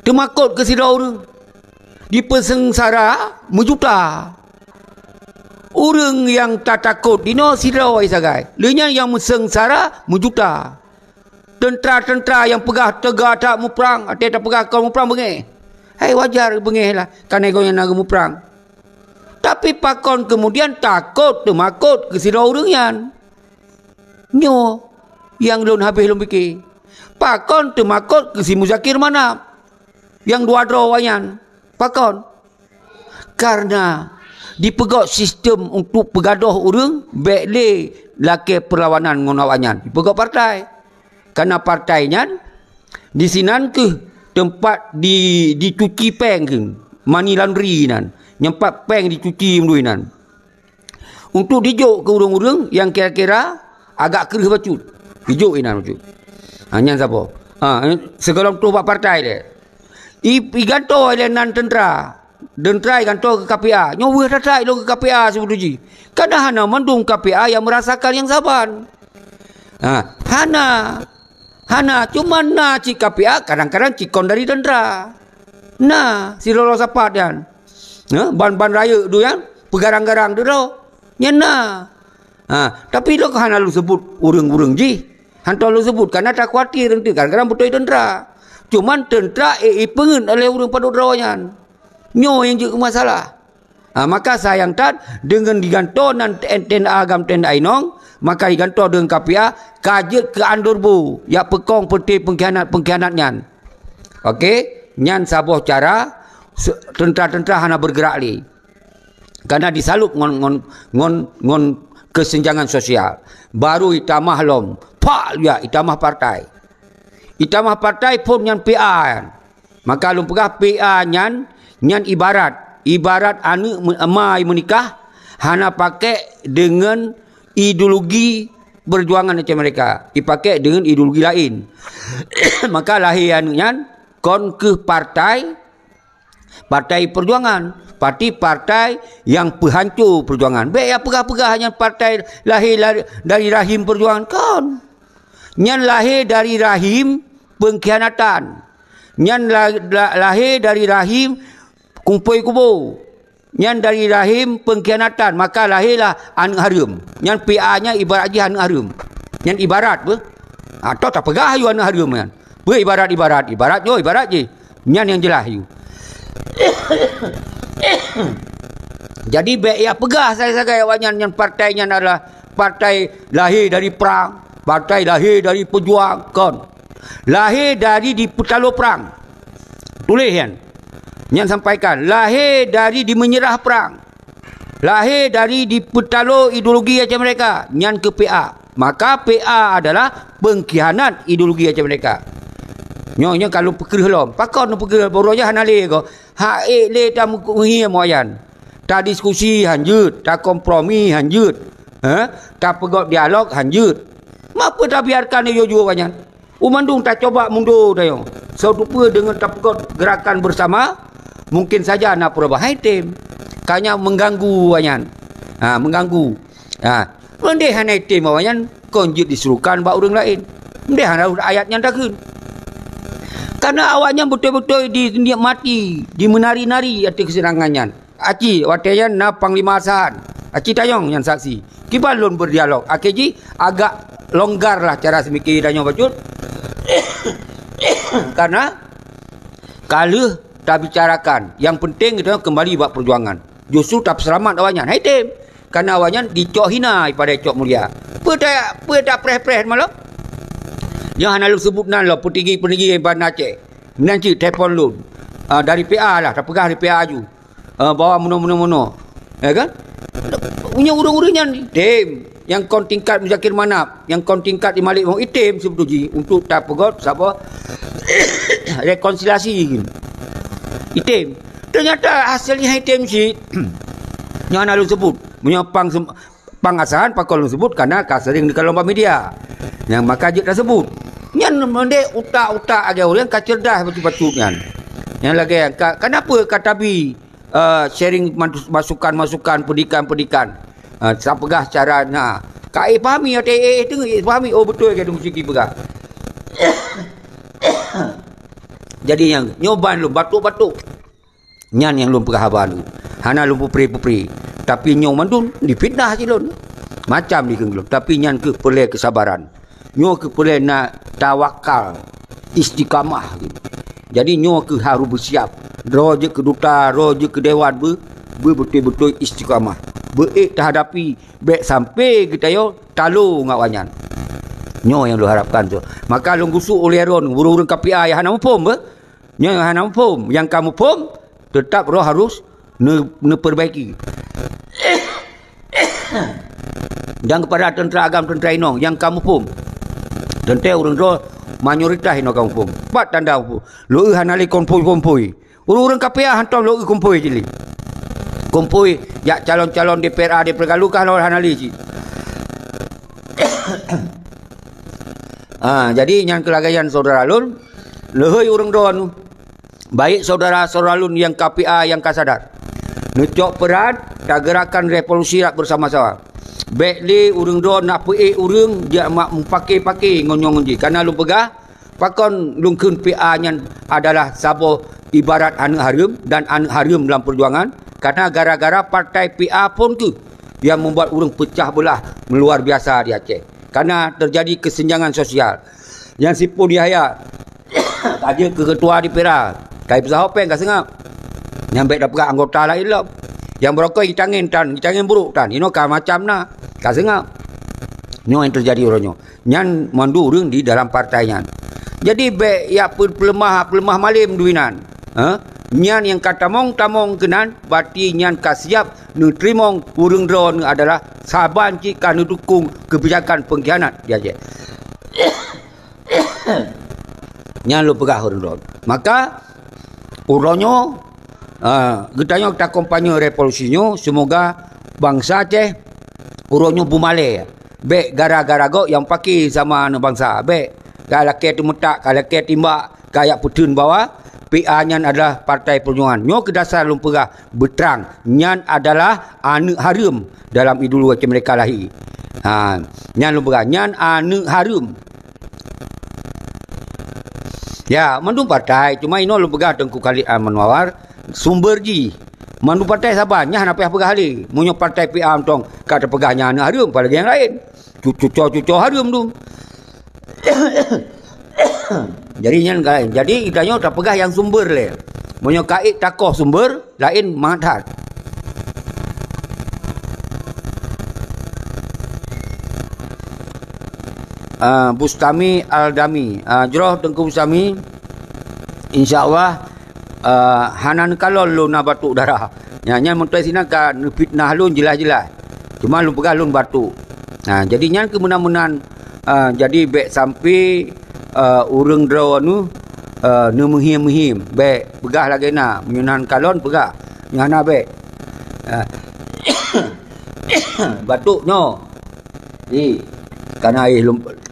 temakut ke sirau urang dipesengsara mejuta urang yang tak takut dino sirau isagai lenya yang mesengsara mejuta tentera yang pegah tegak tak mu perang ada tak pegah kau mu perang bengih hai wajar bengih lah kan ego yang nak mu perang tapi pakon kemudian takut temakut ke sira urang yan nyo yang lun habis lun fikir pakon temakut ke si Muzakir Manam yang dua drawayan pakon karena dipegok sistem untuk pegaduh urang bekle laki perlawanan ngonawanyan dipegok partai. Karena partainya di sinan ke tempat dicuci peng ke money laundry nan nyempat peng dicuci mduinan untuk dijuk ke urang-urang yang kira-kira agak kerih bacut dijuk inan bacut hanya siapa segala tu buat partai dia iganto ile nan tentera iganto ke KPA nyowe tatai lo ke KPA sebuduji kadang-kadang mandung KPA yang merasakan yang saban Hana cuma cik KPA kadang-kadang cikon dari tentera. Nah, si lolo sapat yan. Ban-ban raya tu yang pegarang-garang tu dah. Nyana. Tapi lo kan lu sebut urang-urang ji. Hantar lu sebut karena tak khawatir nanti kadang-kadang betul tentera. Cuman tentera pengen oleh urang pada drawanya. Nyo yang jadi masalah. Maka sayang tak dengan digantonan tenda agam tenda inong, maka digantor dengan KPA kajet ke andurbu ya pekong peti pengkhianat-pengkhianatnya. Okey, nyan sabuh cara tentera-tentera hana bergerak li. Karena disalut ngon kesenjangan sosial. Baru itamah lom. Pak ya itamah partai. Itamah partai pun nyan PA. Maka lom pegah PA nyan ibarat anu emai menikah hana pakai dengan ideologi perjuangan macam mereka. Dipakai dengan ideologi lain. Maka lahir anu nyan kon ke partai perjuangan. Partai yang penghancur perjuangan. Baik ya pegah-pegah hanya partai lahir dari rahim perjuangan kan. Nyan lahir dari rahim pengkhianatan. Nyan lahir dari rahim kumpul kubu. Nyan dari rahim pengkhianatan. Maka lahirlah anu harum. Nyan PA-nya ibarat je anu harum. Nyan ibarat apa? Atau tak pegah you anu harum kan. Ibarat yo ibarat je. Nyan yang jelas you. Jadi baik ya pegah saya awaknya yang partainya adalah partai lahir dari perang, partai lahir dari pejuang kon. Lahir dari di petalo perang. Tulis kan. Yang sampaikan lahir dari di menyerah perang. Lahir dari di petalo ideologi macam mereka, nyan ke PA. Maka PA adalah pengkhianat ideologi macam mereka. Nyonya kalau pekerah lom, pakon pekerah baru aja hanale ko. Le tak menghia moyan. Tak diskusi hanjut, tak kompromi hanjut. Tak pegot dialog hanjut. Mapa tak biarkan dia jujur banyak. Umandung tak coba mundur tayo. So rupa dengan tak pegot gerakan bersama, mungkin saja nak perubahan item. Kanya mengganggu banyak. Mengganggu. Mendeh hana item banyak konjut disuruhkan bak orang lain. Mendeh hana ayatnya takun. Karena awaknya betul-betul dinikmati, dimenari-nari atas kesenangannya. Aci, watanya na panglima asahan. Aci tayong yang saksi. Kibalun berdialog. Akhirnya agak longgar lah cara semikir tayong bacut. Karena kalau tak bicarakan, yang penting itu kembali buat perjuangan. Justru tak selamat awaknya. Hai tim. Karena awaknya dicok hina pada cok mulia. Apa tak preh-preh malam? Yang hana lu sebut nan lo petinggi-petinggi yang pada Aceh. Nanti telefon lu. Dari PA lah, tak pegah dari PA ju. Bawa mono. Ya kan? Punya urang-urangnya ni. Tim yang kon tingkat Muzakir Manap, yang kon tingkat di Malik Wong Itim sebetulnya untuk tak pegot siapa rekonsiliasi gitu. Itim. Ternyata hasilnya itim si. Yang hana lu sebut. Punya pangasahan pakol lu sebut karena sering di lomba media. Yang maka je dah sebut. Yang mendek utak-utak agak orang kacerdah betul-betulnya. Yang lagi kenapa Katabi sharing masukan-masukan pendidikan-pendidikan. Tak pegah cara Kak fahami atau tengok fahami betul ke tunggu sikit pegah. Jadi yang nyoban lu batuk-batuk. Nyan yang lu pegah haban lu. Hana lu pupri-pupri. Tapi nyong mandun difitnah silon. Macam ni kengelum. Tapi nyan ke perlu kesabaran. Nyo ke boleh nak tawakal istiqamah gitu. Jadi nyo ke harus bersiap roje ke duta roje ke dewan betul-betul istiqamah baik terhadapi baik sampai kita yo talu ngawanyan nyo yang lu harapkan tu. Maka lu gusuk oleh ron urung-urung KPI yang hana mupom nyo yang hana mupom yang kamu pom tetap roh harus ne perbaiki. Dan kepada tentera agam tentera inong yang kamu pom tentera orang tu mayoritas ino kamu pom. Bat tanda pom. Lu hanali kompoi. Urang KPA hantam lu kompoi jeli. Kompoi ya calon-calon DPRA di pergalukah lawan hanali ji. Jadi yang kelagayan saudara lun lehoi urang doan baik saudara-saudara lun yang KPA yang kasadar. Necok peran tak gerakan revolusi rak bersama-sama. Baiklah urang do nak pe urang dia mak pakai ngonyong je karena lu pegah pakon lungkeun PA nya adalah sabo ibarat anak harum dan anak harum dalam perjuangan Karena gara-gara partai PR pun tu yang membuat orang pecah belah luar biasa di Aceh. Karena terjadi kesenjangan sosial. Yang Sipun Yahya tanya ke ketua di Perak, kai besar hopeng kat sengap. Yang baik dapat anggota lain lah. Yang berokok ditangin buruk tan. Ini kan macam na kat sengap. Ini yang terjadi orangnya. Nyan mandu orang di dalam partainya. Jadi baik ya pelemah malim duinan. Nyan yang kata tamong kenan berarti nyan kasiap nutrimong urang drone adalah saban jika dukung kebijakan pengkhianat dia je. Nyan lu pegah urang drone. Maka urangnya getanya kita kompanya revolusinya semoga bangsa Aceh urangnya bumale. Baik gara-gara go yang pakai sama bangsa. Baik kalau laki tu metak, kalau laki timbak kayak putun bawah. PA nyan adalah Partai Perjuangan. Nyo ke dasar lumpegah berterang. Nyan adalah anak harum dalam idul wajib mereka lahir. Nyan lumpegah. Nyan anak harum. Ya, mandu partai. Cuma ini lumpegah Tengku Khalid Manwar. Sumber ji. Mandu partai sabar. Nyan apa yang pegah hari. Munyo partai PA tong kata pegahnya anak harum. Pada yang lain. Cucu harum tu. Jadi idanya tak pegah yang sumber le. Munyo kait takoh sumber lain manhat. Bustami Aldami. Jroh Tengku Bustami insya-Allah hanan kalon lu na batuk darah. Nya mentai sina ka fitnah lun jelas-jelas. Cuma lu pegah lun batuk. Jadi nyan kemenan-menan jadi baik sampai urang draw nu menghim baik pegah lagi nak menyunan kalon pegah ngana baik batuknya karena air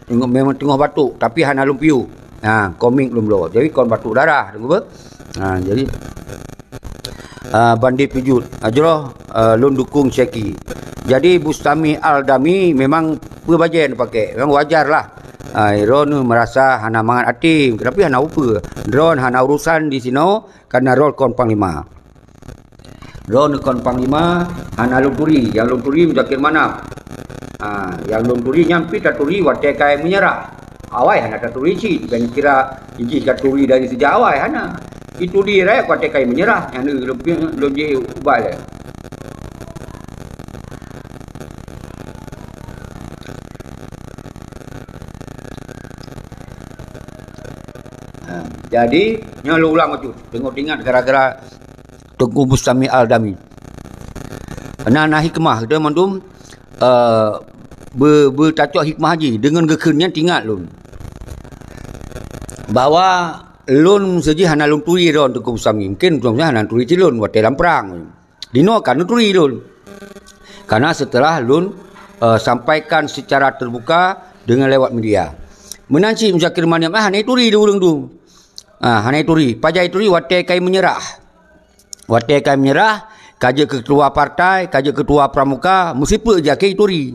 memang tengah batuk tapi hana lumpiu komik lumlo jadi kon batuk darah tengok jadi bandi pijut ajroh lun dukung Syeki. Jadi Bustami Aldami memang berbajen pakai memang wajar lah. Ron merasa hana mangat hati tapi hana upa Ron hana urusan di sini karena Ron kon panglima. Ron kon panglima hana lunturi yang lunturi menjakir mana yang lunturi nyampi taturi watai kai menyerah awai hana taturi si dan kira iji taturi dari sejak awai hana itu di raya watai kai menyerah yang lebih ubah le. Jadi nyalo ulang tu tengok ingat gara-gara Tengku Bustami Aldami. Nah hikmah dia mandum bertacuk hikmah haji dengan gekennya tinggal lun. Bahawa lun saja hana lun turi ron Tengku Bustami. Mungkin tuan-tuan hana turi cilun watai lamprang. Dino kan turi lun. Karena setelah lun sampaikan secara terbuka dengan lewat media. Menanci Muzakir Maniam hana turi dia urang tu. Hanai turi, pajai turi watai kai menyerah. Watai kai menyerah, kaja ketua partai, kaja ketua pramuka, mesti je kai turi.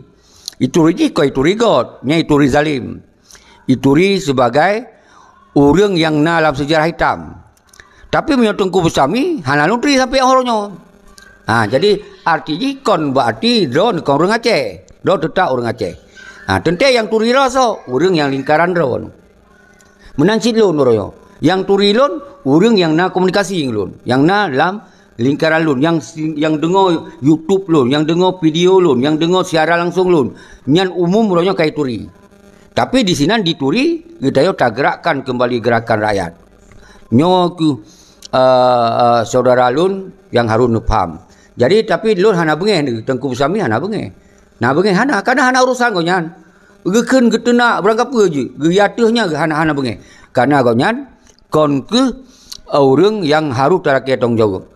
Ituri je kai turi god, nya ituri zalim. Ituri sebagai orang yang na dalam sejarah hitam. Tapi punya Tengku Bustami hana turi sampai orangnya. Jadi artinya kon berarti drone kon orang Aceh. Drone tetap orang Aceh. Tentu yang turi rasa orang yang lingkaran drone. Menanci lun orangnya. Yang turi lun, orang yang nak komunikasi lun, yang nak dalam lingkaran lun, yang dengar YouTube lun, yang dengar video lun, yang dengar siaran langsung lun, yang umum orangnya kai turi. Tapi di sini di turi kita tak gerakkan kembali gerakan rakyat. Nyo ku saudara lun yang harus faham. Jadi tapi lun hana bengeh Tengku Bustami hana bengeh. Nah bengeh hana karena hana urusan kau nyan. Geken getena berangkat apa je. Geyatuhnya hana bengeh. Karena kau nyan kon ke orang yang harus terakhir tanggungjawab.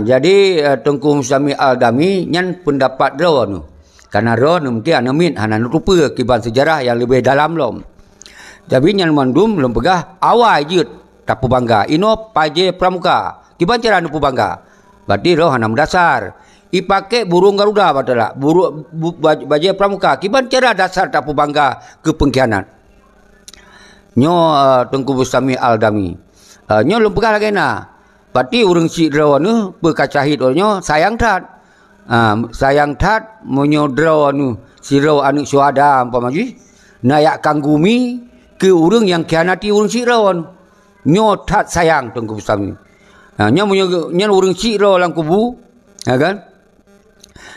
Jadi Tengku Bustami Aldami nyan pendapat Ron. Karena Ron mungkin anamin hana rupa kiban sejarah yang lebih dalam lom. Tapi nyan mandum lom pegah awal je tapu bangga. Ino paje pramuka. Kiban cara nupu bangga. Berarti Ron hana mendasar. Ipakai burung Garuda padahal. Baje pramuka. Kiban cara dasar tapu bangga ke pengkhianat. Nyo Tengku Bustami Al-Dami. Nyo lum pegah lagi na. Berarti urang si draw nu berkacahit onyo sayang tat. Sayang tat monyo draw nu siro anu syuhada umpama ji. Nayak kanggumi ke urang yang khianati urang si draw. Nyo tat sayang Tengku Bustami. Nyo monyo nyo urang si draw lang kubu, ya kan?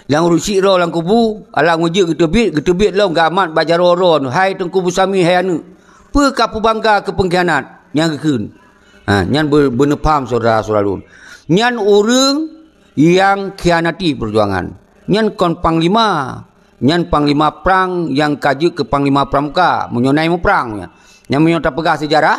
Yang urang si draw lang kubu, alang uji getebit long gamat bajar oron. Hai Tengku Bustami hai anu. Pe kapu bangga ke pengkhianat yang keun. Nyan benepam saudara-saudara lun. Nyan orang yang khianati perjuangan. Nyan kon panglima. Nyan panglima perang yang kaji ke panglima pramuka. Menyonai mu perang. Nyan menyontai pegah sejarah.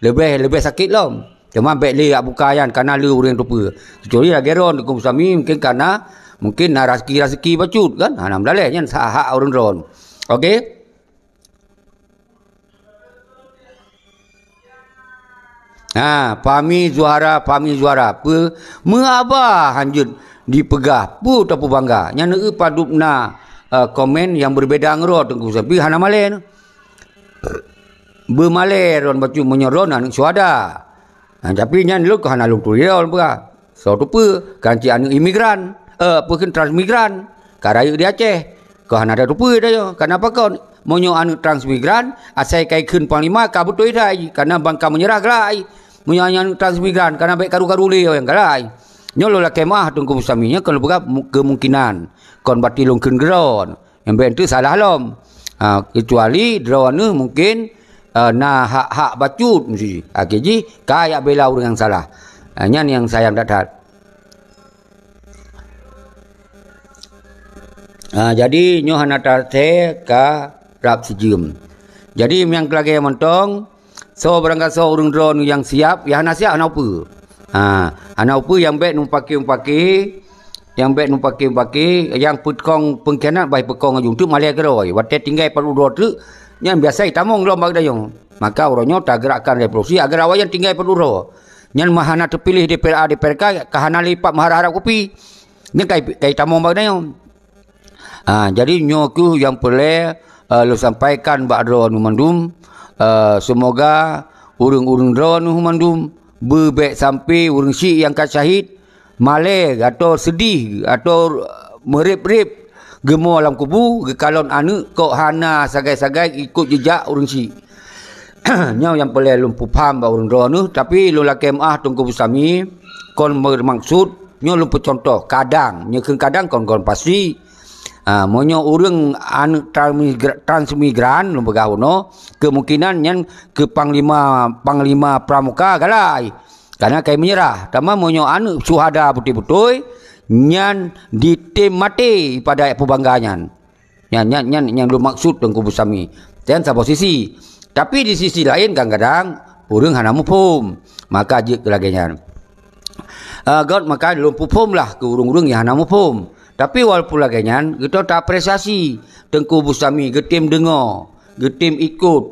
Lebih sakit lom. Cuma baik le buka yan karena le orang rupa. Kecuali lagi ron Tengku Bustami mungkin karena mungkin rezeki bacut kan. Nam daleh nyan hak orang ron. Okey. Pami Zuhara mengapa hanjut dipegah pu tapu bangga nya neu padupna komen yang berbeda ngero Tengku Bustami hana malen bermale ron bacu menyoron anu suada tapi nya lu hana lu tuliol pegah so tu pu kanci anu imigran pekin transmigran karaya di Aceh ko hana ada tu pu dah kenapa kau monyo anu transmigran asai kai keun panglima ka betul dai karena bangka menyerah gelai menyanyi transmigran karena baik karu-karu le yang galai nyolo la kemah Tengku Bustami nya kalau buka kemungkinan kon bati lungkeun geron yang ben tu salah lom kecuali drone mungkin hak bacut mesti keji kaya bela orang yang salah nyan yang sayang datat. Jadi nyo hanata te ka rap sejum. Jadi yang kelagi mentong so berangkat so urang drone yang siap ya hana siap hana apa. Hana apa yang baik numpaki yang baik numpaki yang putkong pengkhianat baik pekong ajung tu malai geroi watet tinggal perlu dua tu yang biasa tamong lom bag dayong maka uronyo tak gerakkan revolusi agar awayan tinggal perlu ro nyan mahana terpilih DPR DPRK kahana lipat maharap kopi nyan kai tamong bag dayong. Jadi nyoku yang boleh lu sampaikan bak drone mandum. Semoga urang-urang drone humandum berbek sampai urang si yang kat syahid malai atau sedih atau merip-rip gemo alam kubu gekalon anu kok hana sagai-sagai ikut jejak urang si. Nyau yang boleh lumpuh paham ba urang drone tapi lu la kemah Tengku Bustami kon bermaksud nyo lumpuh contoh kadang nyekeun kadang kon pasti monyo urang anu transmigran lumbagauno kemungkinan yang ke panglima pramuka galai karena kai menyerah tama monyo anu suhada betul-betul nyan ditim mati pada pembanggangan nyan lu maksud Tengku Bustami dan sa posisi tapi di sisi lain kadang-kadang urang hana mupum maka je kelagenyan god maka lu pupum lah ke urang-urang yang hana mupum. Tapi walaupun lagian kita tak apresiasi Tengku Bustami getim dengar, getim ikut.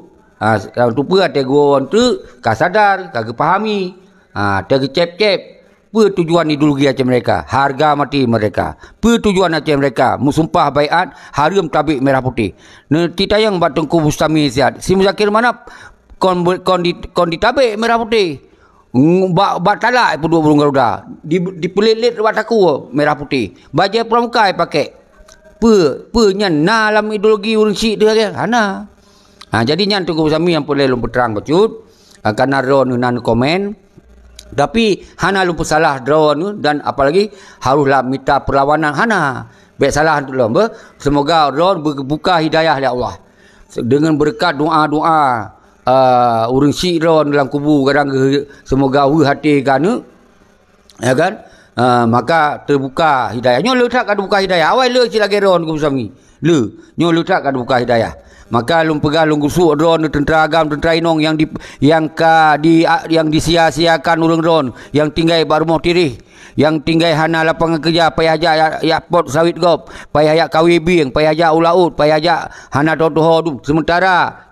Kalau tu pun ada gua tu kau sadar, kau pahami. Ada cep-cep. Apa tujuan ideologi aja mereka? Harga mati mereka. Apa tujuan aja mereka? Musumpah baiat harum tabik merah putih. Nanti tayang buat Tengku Bustami sihat. Si Muzakir mana kon ditabik merah putih. Bak talak pun dua burung garuda dipelit-lit buat aku merah putih baju pramuka pakai nya dalam ideologi urang si dia hana jadi nyan Tengku Bustami yang boleh lumpuh terang bacut karena drone nan komen tapi hana lumpuh salah drone dan apalagi haruslah minta perlawanan hana baik salah lomba semoga drone buka hidayah oleh Allah dengan berkat doa-doa urang si ron dalam kubu kadang semoga hati kanu ya kan maka terbuka hidayah nyo letak kad buka hidayah awal le sila geron Tengku Bustami le nyo letak kad buka hidayah maka lum pegang lum gusuk ron tentera agam tentera inong yang disia-siakan urang ron yang tinggal barumah tirih yang tinggal hana lapangan kerja payah ajak pot sawit gop payah ajak KWB payah ajak ulaut payah ajak hana totoho sementara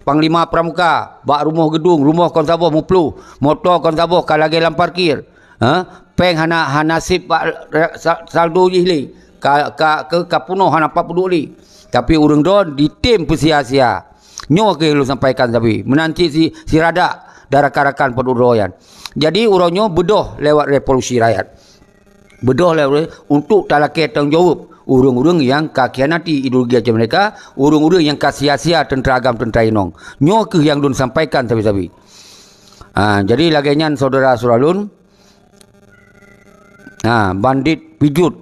Panglima Pramuka bak rumah gedung rumah kon saboh muplu motor kon saboh kalage dalam parkir peng hana sip saldo jihli ke kapuno hana 40 li tapi urang don ditim sia-sia Nyo ke lu sampaikan tapi menanti si radak darak-darakan pedudroyan. Jadi uronyo bedoh lewat revolusi rakyat. Bedoh lewat untuk talake tanggungjawab urung-urung yang kakianati ideologi aja mereka, urung-urung yang kasia-sia tentera agam tentera inong. Nyo ke yang lun sampaikan tapi. Jadi laganya saudara-saudara lun, bandit pijut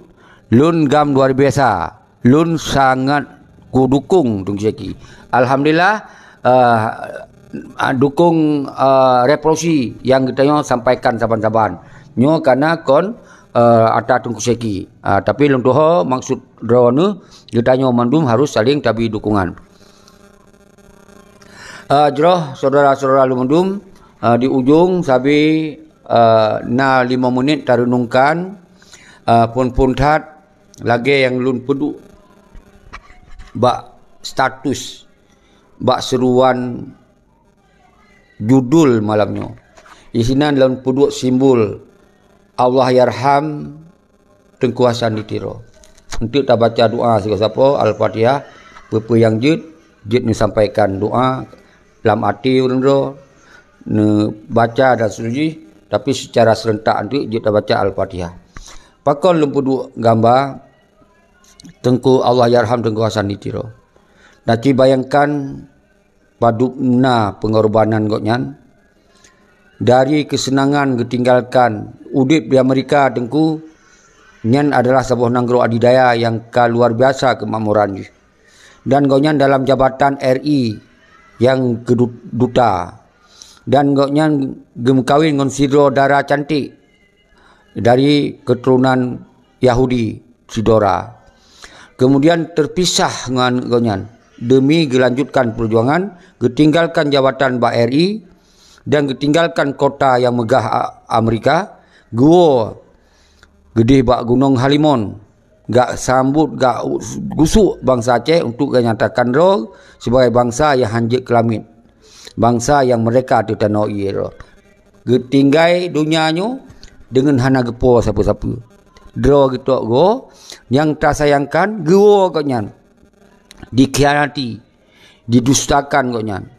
lun gam luar biasa, lun sangat kudukung tung seki. Alhamdulillah dukung revolusi yang kita sampaikan saban-saban. Nyo karena kon ada tungku seki. Tapi lun doho maksud drone kita nyo mandum harus saling tabi dukungan. Jroh saudara-saudara lun mandum di ujung sabi na 5 menit tarunungkan pun tat lagi yang lun peduk bak status bak seruan judul malamnya. Di sini lun peduk simbol Allah yarham Tengku Hasan ditiro. Untuk tak baca doa siapa Al-Fatihah apa yang jid ni sampaikan doa dalam hati urang baca dan seterusnya, tapi secara serentak nanti kita baca Al-Fatihah. Pakon lempudu gambar Tengku Allah yarham Tengku Hasan ditiro. Nanti bayangkan padupna pengorbanan goknyan dari kesenangan ketinggalkan udip di Amerika Tengku nyan adalah sebuah nanggro adidaya yang luar biasa kemakmuran dan goknyan dalam jabatan RI yang keduta. Dan goknya gemkawin ngon sidro darah cantik dari keturunan Yahudi Sidora. Kemudian terpisah dengan goknya demi gelanjutkan perjuangan, ketinggalkan jabatan BRI dan ketinggalkan kota yang megah Amerika, gua gede bak Gunung Halimon, gak sambut gak gusuk bangsa Aceh untuk menyatakan roh sebagai bangsa yang hanjik ke langit. Bangsa yang mereka ditanoi getinggai dunianya dengan hana gepo siapa-siapa. Draw gitu go yang tak sayangkan go konyan dikhianati, didustakan konyan.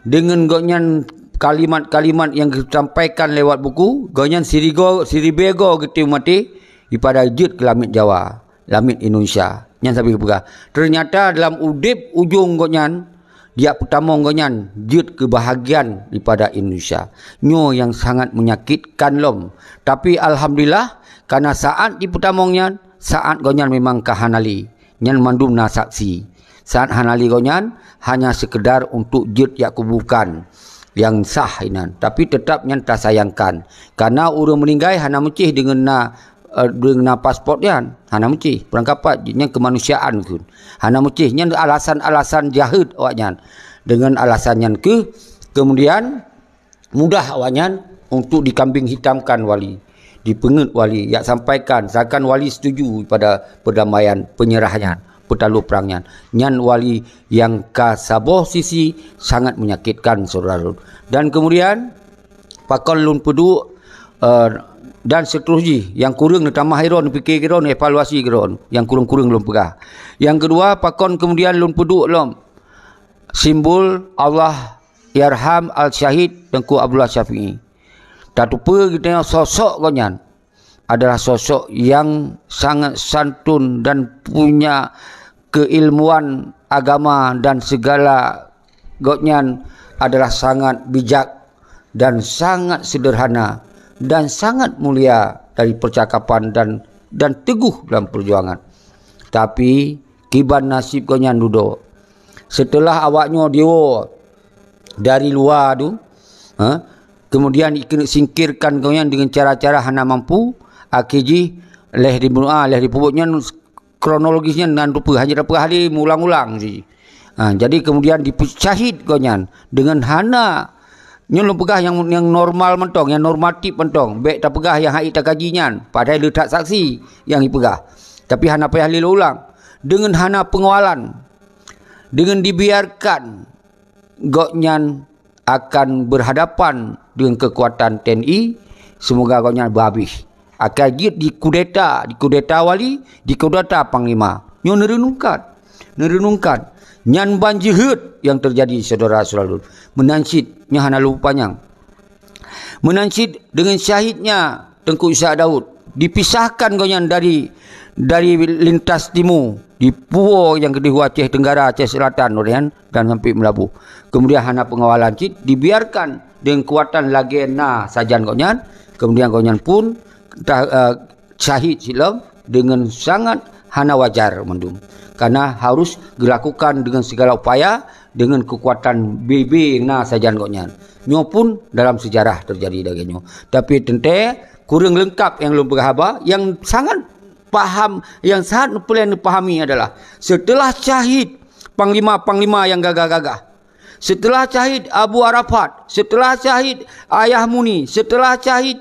Dengan konyan kalimat-kalimat yang disampaikan lewat buku konyan siribego gitu mati daripada jid ke lamit Jawa, lamit Indonesia. Nyan sampai ke ternyata dalam udip ujung konyan dia pertama ngonyan jid kebahagiaan daripada Indonesia. Nyo yang sangat menyakitkan lom. Tapi alhamdulillah karena saat di pertamanya saat gonyan memang kahanali. Nyan mandum na saksi. Saat hanali gonyan hanya sekedar untuk jid yang kubukan yang sah inan. Tapi tetap nyan tak sayangkan. Karena urang meninggal hana mecih dengan pasport yan. Hana mecih perangkapat yang kemanusiaan kun. Hana mecih yang alasan-alasan jahat awaknya. Dengan alasan yang kemudian mudah awaknya untuk dikambing hitamkan wali, dipengut wali, yang sampaikan seakan wali setuju pada perdamaian penyerahannya, petalu perangnya. Nyan wali yang kasaboh sisi sangat menyakitkan saudara. Dan kemudian pakon lun pedu dan seterusnya yang kurang tambah iron fikir iron evaluasi iron yang kurang-kurang belum pegah. Yang kedua pakon kemudian lun peduk lom simbol Allah yarham al-syahid Tengku Abdullah Syafi'i. Tak lupa kita sosok konyan adalah sosok yang sangat santun dan punya keilmuan agama dan segala goknyan adalah sangat bijak dan sangat sederhana dan sangat mulia dari percakapan dan teguh dalam perjuangan. Tapi kiban nasib konyan duduk. Setelah awaknya dia dari luar tu, kemudian singkirkan konyan dengan cara-cara hana mampu, akhirnya leh dipubuknya kronologisnya dengan rupa hanya dapat hari ulang-ulang sih. Jadi kemudian dipesyahid konyan dengan hana nyolong pegah yang normal mentong, yang normatif mentong. Baik tak pegah yang haid tak kajian. Padahal letak saksi yang dipegah. Tapi hana payah lila ulang. Dengan hana pengawalan. Dengan dibiarkan goknyan akan berhadapan dengan kekuatan TNI. Semoga goknyan berhabis. Akan dikudeta wali, dikudeta panglima. Nyo nerenungkan. Nyan banjihut yang terjadi saudara-saudara. Menansidnya hana lupa panjang. Menansid dengan syahidnya Tengku Ishak Daud. Dipisahkan konyan dari lintas timur. Di Puo yang kedua Aceh Tenggara, Aceh Selatan dan sampai Melabu. Kemudian hana pengawalan cid dibiarkan dengan kuatan lagena sajan konyan. Kemudian konyan pun syahid silam dengan sangat hana wajar mendum. Karena harus dilakukan dengan segala upaya dengan kekuatan BB na sajan konyan. Nyo pun dalam sejarah terjadi dagenyo. Tapi tente kurang lengkap yang belum berhaba yang sangat paham, yang sangat perlu dipahami adalah setelah syahid panglima-panglima yang gagah-gagah, setelah syahid Abu Arafat, setelah syahid Ayah Muni, setelah syahid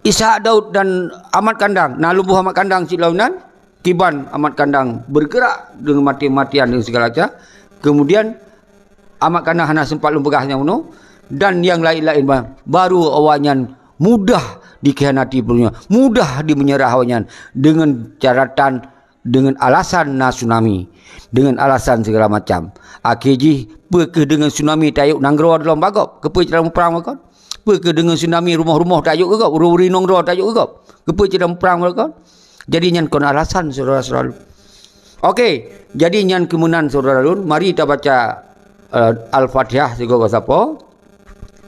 Ishak Daud dan Ahmad Kandang, Nalubuh Ahmad Kandang Cilaunan, Kiban Ahmad Kandang bergerak dengan mati-matian dengan segala macam. Kemudian Ahmad Kandang hana sempat lumpegahnya uno dan yang lain-lain baru awalnya mudah dikhianati punya, mudah dimenyerah awalnya dengan caratan, dengan alasan na tsunami, dengan alasan segala macam. Akhirnya perke dengan tsunami tayuk nanggro dalam bagop, kepe dalam perang makon. Perke dengan tsunami rumah-rumah tayuk gegop, uri nongro tayuk gegop, kepe dalam perang makon. Jadi nyan kon alasan saudara-saudara. Okey, jadi nyan kemunan saudara-saudara, mari kita baca Al-Fatihah segala siapa.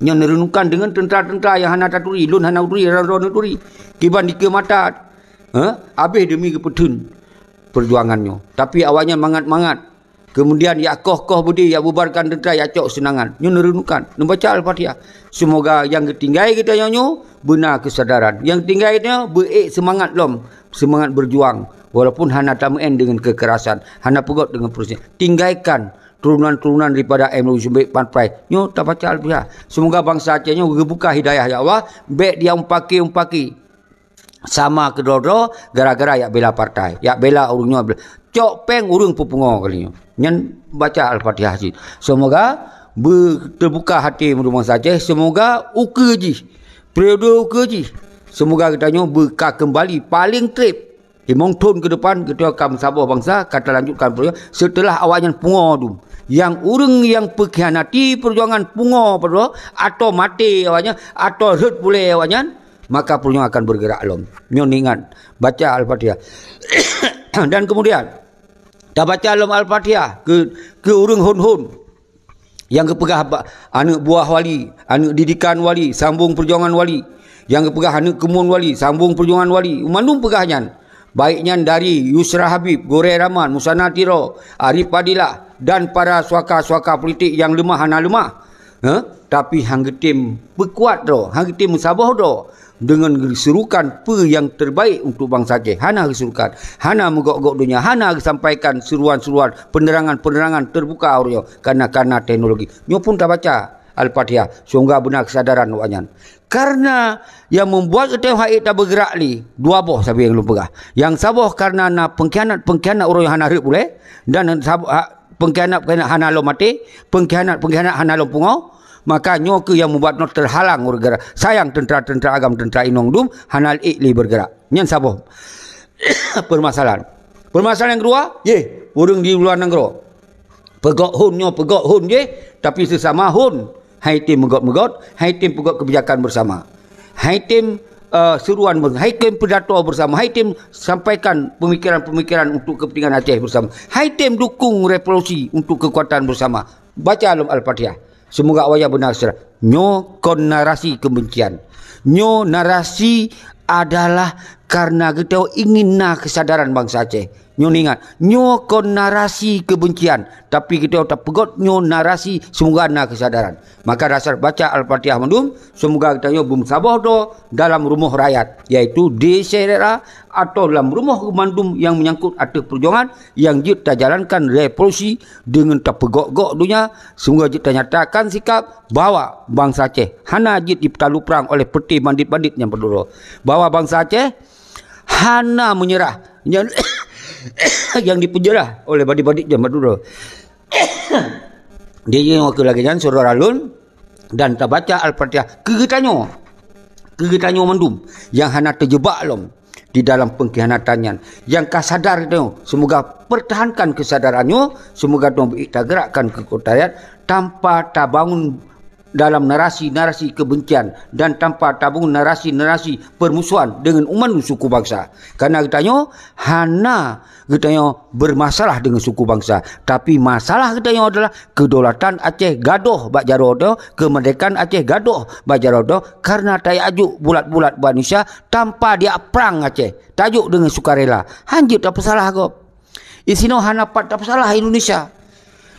Nyan renungkan dengan tentera-tentera yang hana taturi, lun hana uturi, ran-ran uturi. Kiban di ke mata. Habis demi kepetun perjuangannya. Tapi awalnya mangat-mangat. Kemudian ya koh-koh budi, ya bubarkan tentera, ya cok senangan. Nyan renungkan, membaca Al-Fatihah. Semoga yang ketinggai kita nyanyo benar kesadaran. Yang tinggalnya semangat lom. Semangat berjuang walaupun hana tamen dengan kekerasan, hana pegot dengan proses. Tinggalkan turunan-turunan daripada MLU Sumbek Panprai. Nyo tak baca Al-Fatihah. Semoga bangsa Aceh nyo buka hidayah ya Allah. Baik dia umpaki sama kedua-dua gara-gara ya bela partai, ya bela urungnya. Cok peng urung pupungo kali nyo. Nyan baca Al-Fatihah sih. Semoga terbuka hati bangsa Aceh. Semoga ukeji. Periode ukeji. Semoga kita nyo berkah kembali paling trip 5 tahun ke depan kita akan sabah bangsa kata lanjutkan perjuangan setelah awalnya pungo tu yang urang yang pengkhianati perjuangan pungo perlu atau mati awalnya atau hurt boleh awalnya maka perjuangan akan bergerak lom. Nyo ingat baca Al-Fatihah. Dan kemudian dah baca Al-Fatihah ke urang hun-hun yang kepegah anak buah wali, anak didikan wali, sambung perjuangan wali. Yang kepegah anak kemun wali, sambung perjuangan wali. Umandung pegahnya. Baiknya dari Yusra Habib, Gore Rahman, Musana Tiro, Arif Padilah dan para suaka-suaka politik yang lemah, hana lemah. Tapi hang tim berkuat doh, hang tim musabah doh dengan serukan yang terbaik untuk bangsa Aceh. Hana serukan, hana megok-gok dunia, hana sampaikan seruan-seruan, penerangan-penerangan terbuka oryo karena teknologi. Nyo pun tak baca Al-Fatihah, sehingga benar kesadaran wanya. Karena yang membuat kita haid tak bergerak ni dua boh sabi yang lupa. Yang saboh karena na pengkhianat orang yang hana rip boleh dan pengkhianat hana lo mati, pengkhianat hana lo pungo, maka nyoke yang membuat not terhalang bergerak. Sayang tentera-tentera agam, tentera inong dum hana ikli bergerak. Nyan saboh. Permasalahan yang kedua, urang di luar negara. Pegok hun je, tapi sesama hun. Hai tim megot-megot, hai tim pegot kebijakan bersama. Hai tim seruan, hai tim pidato bersama, hai tim sampaikan pemikiran-pemikiran untuk kepentingan Aceh bersama. Hai tim dukung revolusi untuk kekuatan bersama. Baca Al-Fatihah. Semoga awalnya benar secara. Nyo kon narasi kebencian. Nyo narasi adalah karena kita ingin kesadaran bangsa Aceh. Nyo ingat, nyo kon narasi kebencian, tapi kita tak pegot nyo narasi semoga kesadaran. Maka dasar baca Al-Fatihah mandum, semoga kita nyo bersabah do dalam rumah rakyat, yaitu di daerah atau dalam rumah mandum yang menyangkut atas perjuangan yang kita jalankan revolusi dengan tak pegok-gok dunia. Semoga kita nyatakan sikap bahwa bangsa Aceh hana jit dipetalu perang oleh peti bandit-bandit yang berdua. Bahwa bangsa Aceh hana menyerah yang dipenjara oleh bandit-bandit yang berdua. Dia yang wakil lagi kan saudara Lun dan tak baca Al-Fatihah kegetanyo mendum yang hana terjebak lom di dalam pengkhianatannya. Yang kau sadar itu, semoga pertahankan kesadarannya, semoga tu gerakkan kekotayat tanpa tak bangun dalam narasi-narasi kebencian dan tanpa tabung narasi-narasi permusuhan dengan umat suku bangsa. Karena katanya bermasalah dengan suku bangsa, tapi masalah katanya adalah kedaulatan Aceh gaduh bak jarodo, kemerdekaan Aceh gaduh bak jarodo karena tay ajuk bulat-bulat Indonesia tanpa dia perang Aceh. Tajuk dengan sukarela. Hanjut tak salah kau. Isino hanapat tak salah Indonesia.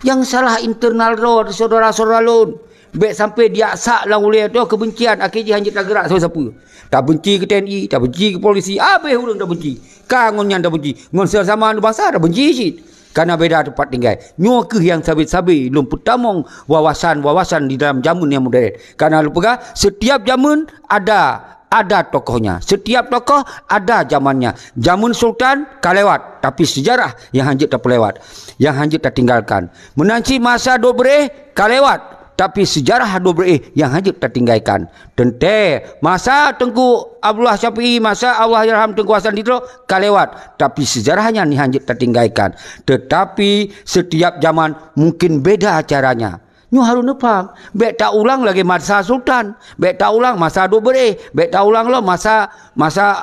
Yang salah internal roh saudara-saudara lun. Baik sampai dia sak lah oleh tu kebencian akhirnya hanya tak gerak siapa-siapa. Tak benci ke TNI, tak benci ke polisi, habis orang tak benci. Kangon yang tak benci. Ngon sama bangsa tak benci sikit. Karena beda tempat tinggal. Nyo ke yang sabit-sabit lum pertamong wawasan-wawasan di dalam zaman yang moden. Karena lu pegang setiap zaman ada tokohnya. Setiap tokoh ada zamannya. Zaman Sultan kalewat, tapi sejarah yang hanjit tak pelewat. Yang hanjit tak tinggalkan. Menanci masa Dobre kalewat, tapi sejarah Dobre yang hanjit tak tinggalkan. Tente masa Tengku Abdullah Syafi'i, masa Allah Yarham Tengku Hasan Ditro kalewat, tapi sejarahnya ni hanjit tak tinggalkan. Tetapi setiap zaman mungkin beda caranya. Nyo harus nepang. Bek tak ulang lagi masa Sultan. Bek tak ulang masa Dobre. Bek tak ulang lo masa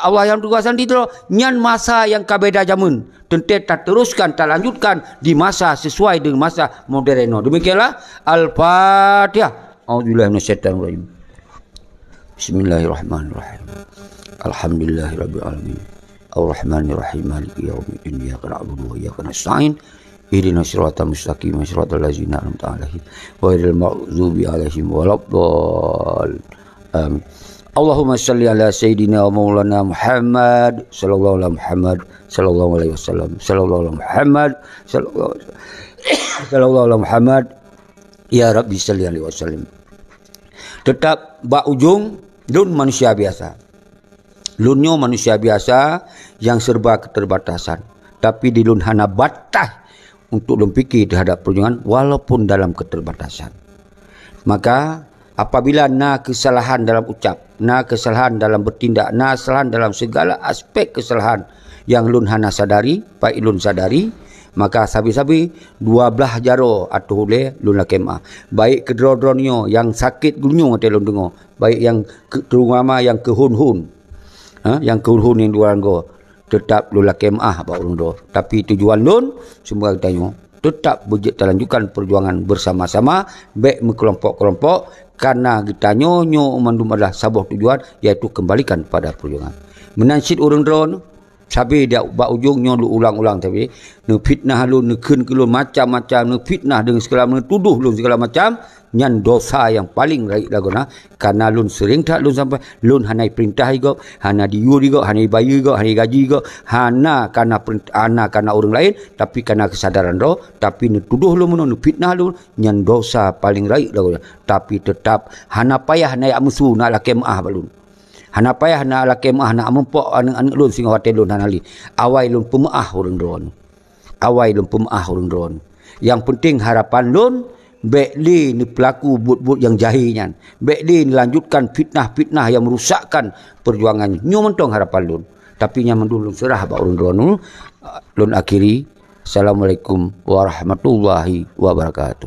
Allah yang tugasan ditro. Nyan masa yang kabeda zaman. Tentu tak teruskan, tak lanjutkan di masa sesuai dengan masa moderno. Demikianlah Al-Fatihah. A'udzubillahi minasyaitonir rajim. Bismillahirrahmanirrahim. Alhamdulillahirabbil alamin. Ar-Rahmanirrahim. Maliki yaumiddin. Iyyaka na'budu wa iyyaka nasta'in. Ihdinas siratal mustaqim siratal ladzina an'amta 'alaihim ghairil maghdubi 'alaihim waladdallin. Amin. Allahumma shalli ala sayyidina wa maulana Muhammad sallallahu alaihi Muhammad sallallahu alaihi wasallam sallallahu alaihi Muhammad sallallahu alaihi Muhammad ya Rabbi shalli alaihi wasallam. Tetap bak ujung lun manusia biasa. Lunyo manusia biasa yang serba keterbatasan, tapi di lun hana batas untuk fikir terhadap perjuangan walaupun dalam keterbatasan. Maka apabila kesalahan dalam ucap, kesalahan dalam bertindak, kesalahan dalam segala aspek kesalahan yang lun hana sadari, baik lun sadari, maka sabi-sabi dua belah jaro atau oleh lun lakemah. Baik kedrodronyo yang sakit gunyung ate lun dengo, baik yang terutama yang kehun-hun. Yang kehun-hun yang dua go. Tetap lula kemah pak ulun. Tapi tujuan lun semua kita tetap berlanjutkan perjuangan bersama-sama baik berkelompok-kelompok karena kita nyo mandum adalah sebuah tujuan iaitu kembalikan pada perjuangan. Menansid urang drone sabi dia bak ujung nyo lu ulang-ulang tapi ne fitnah lun ne keun ke lun macam-macam ne fitnah dengan segala menuduh lun segala macam nyan dosa yang paling raik laguna karena lun sering tak lun sampai lun hanai perintah juga hana diur juga hanai bayu juga hanai gaji juga hana karena karena orang lain tapi karena kesadaran roh tapi ne tuduh lun ne fitnah lun nyan dosa paling raik laguna tapi tetap hana payah naik musuh nak lakemah balun hana payah nak lakemah nak mempok anak lun singa wate lun hanali awai lun pemaah orang dron awai lun pemaah orang dron yang penting harapan lun Bekli ni pelaku but-but yang jahilnya. Bekli ni lanjutkan fitnah-fitnah yang merusakkan perjuangannya. Nyo mentong harapan lun. Tapi nyaman dulu serah bak urun lun akhiri. Assalamualaikum warahmatullahi wabarakatuh.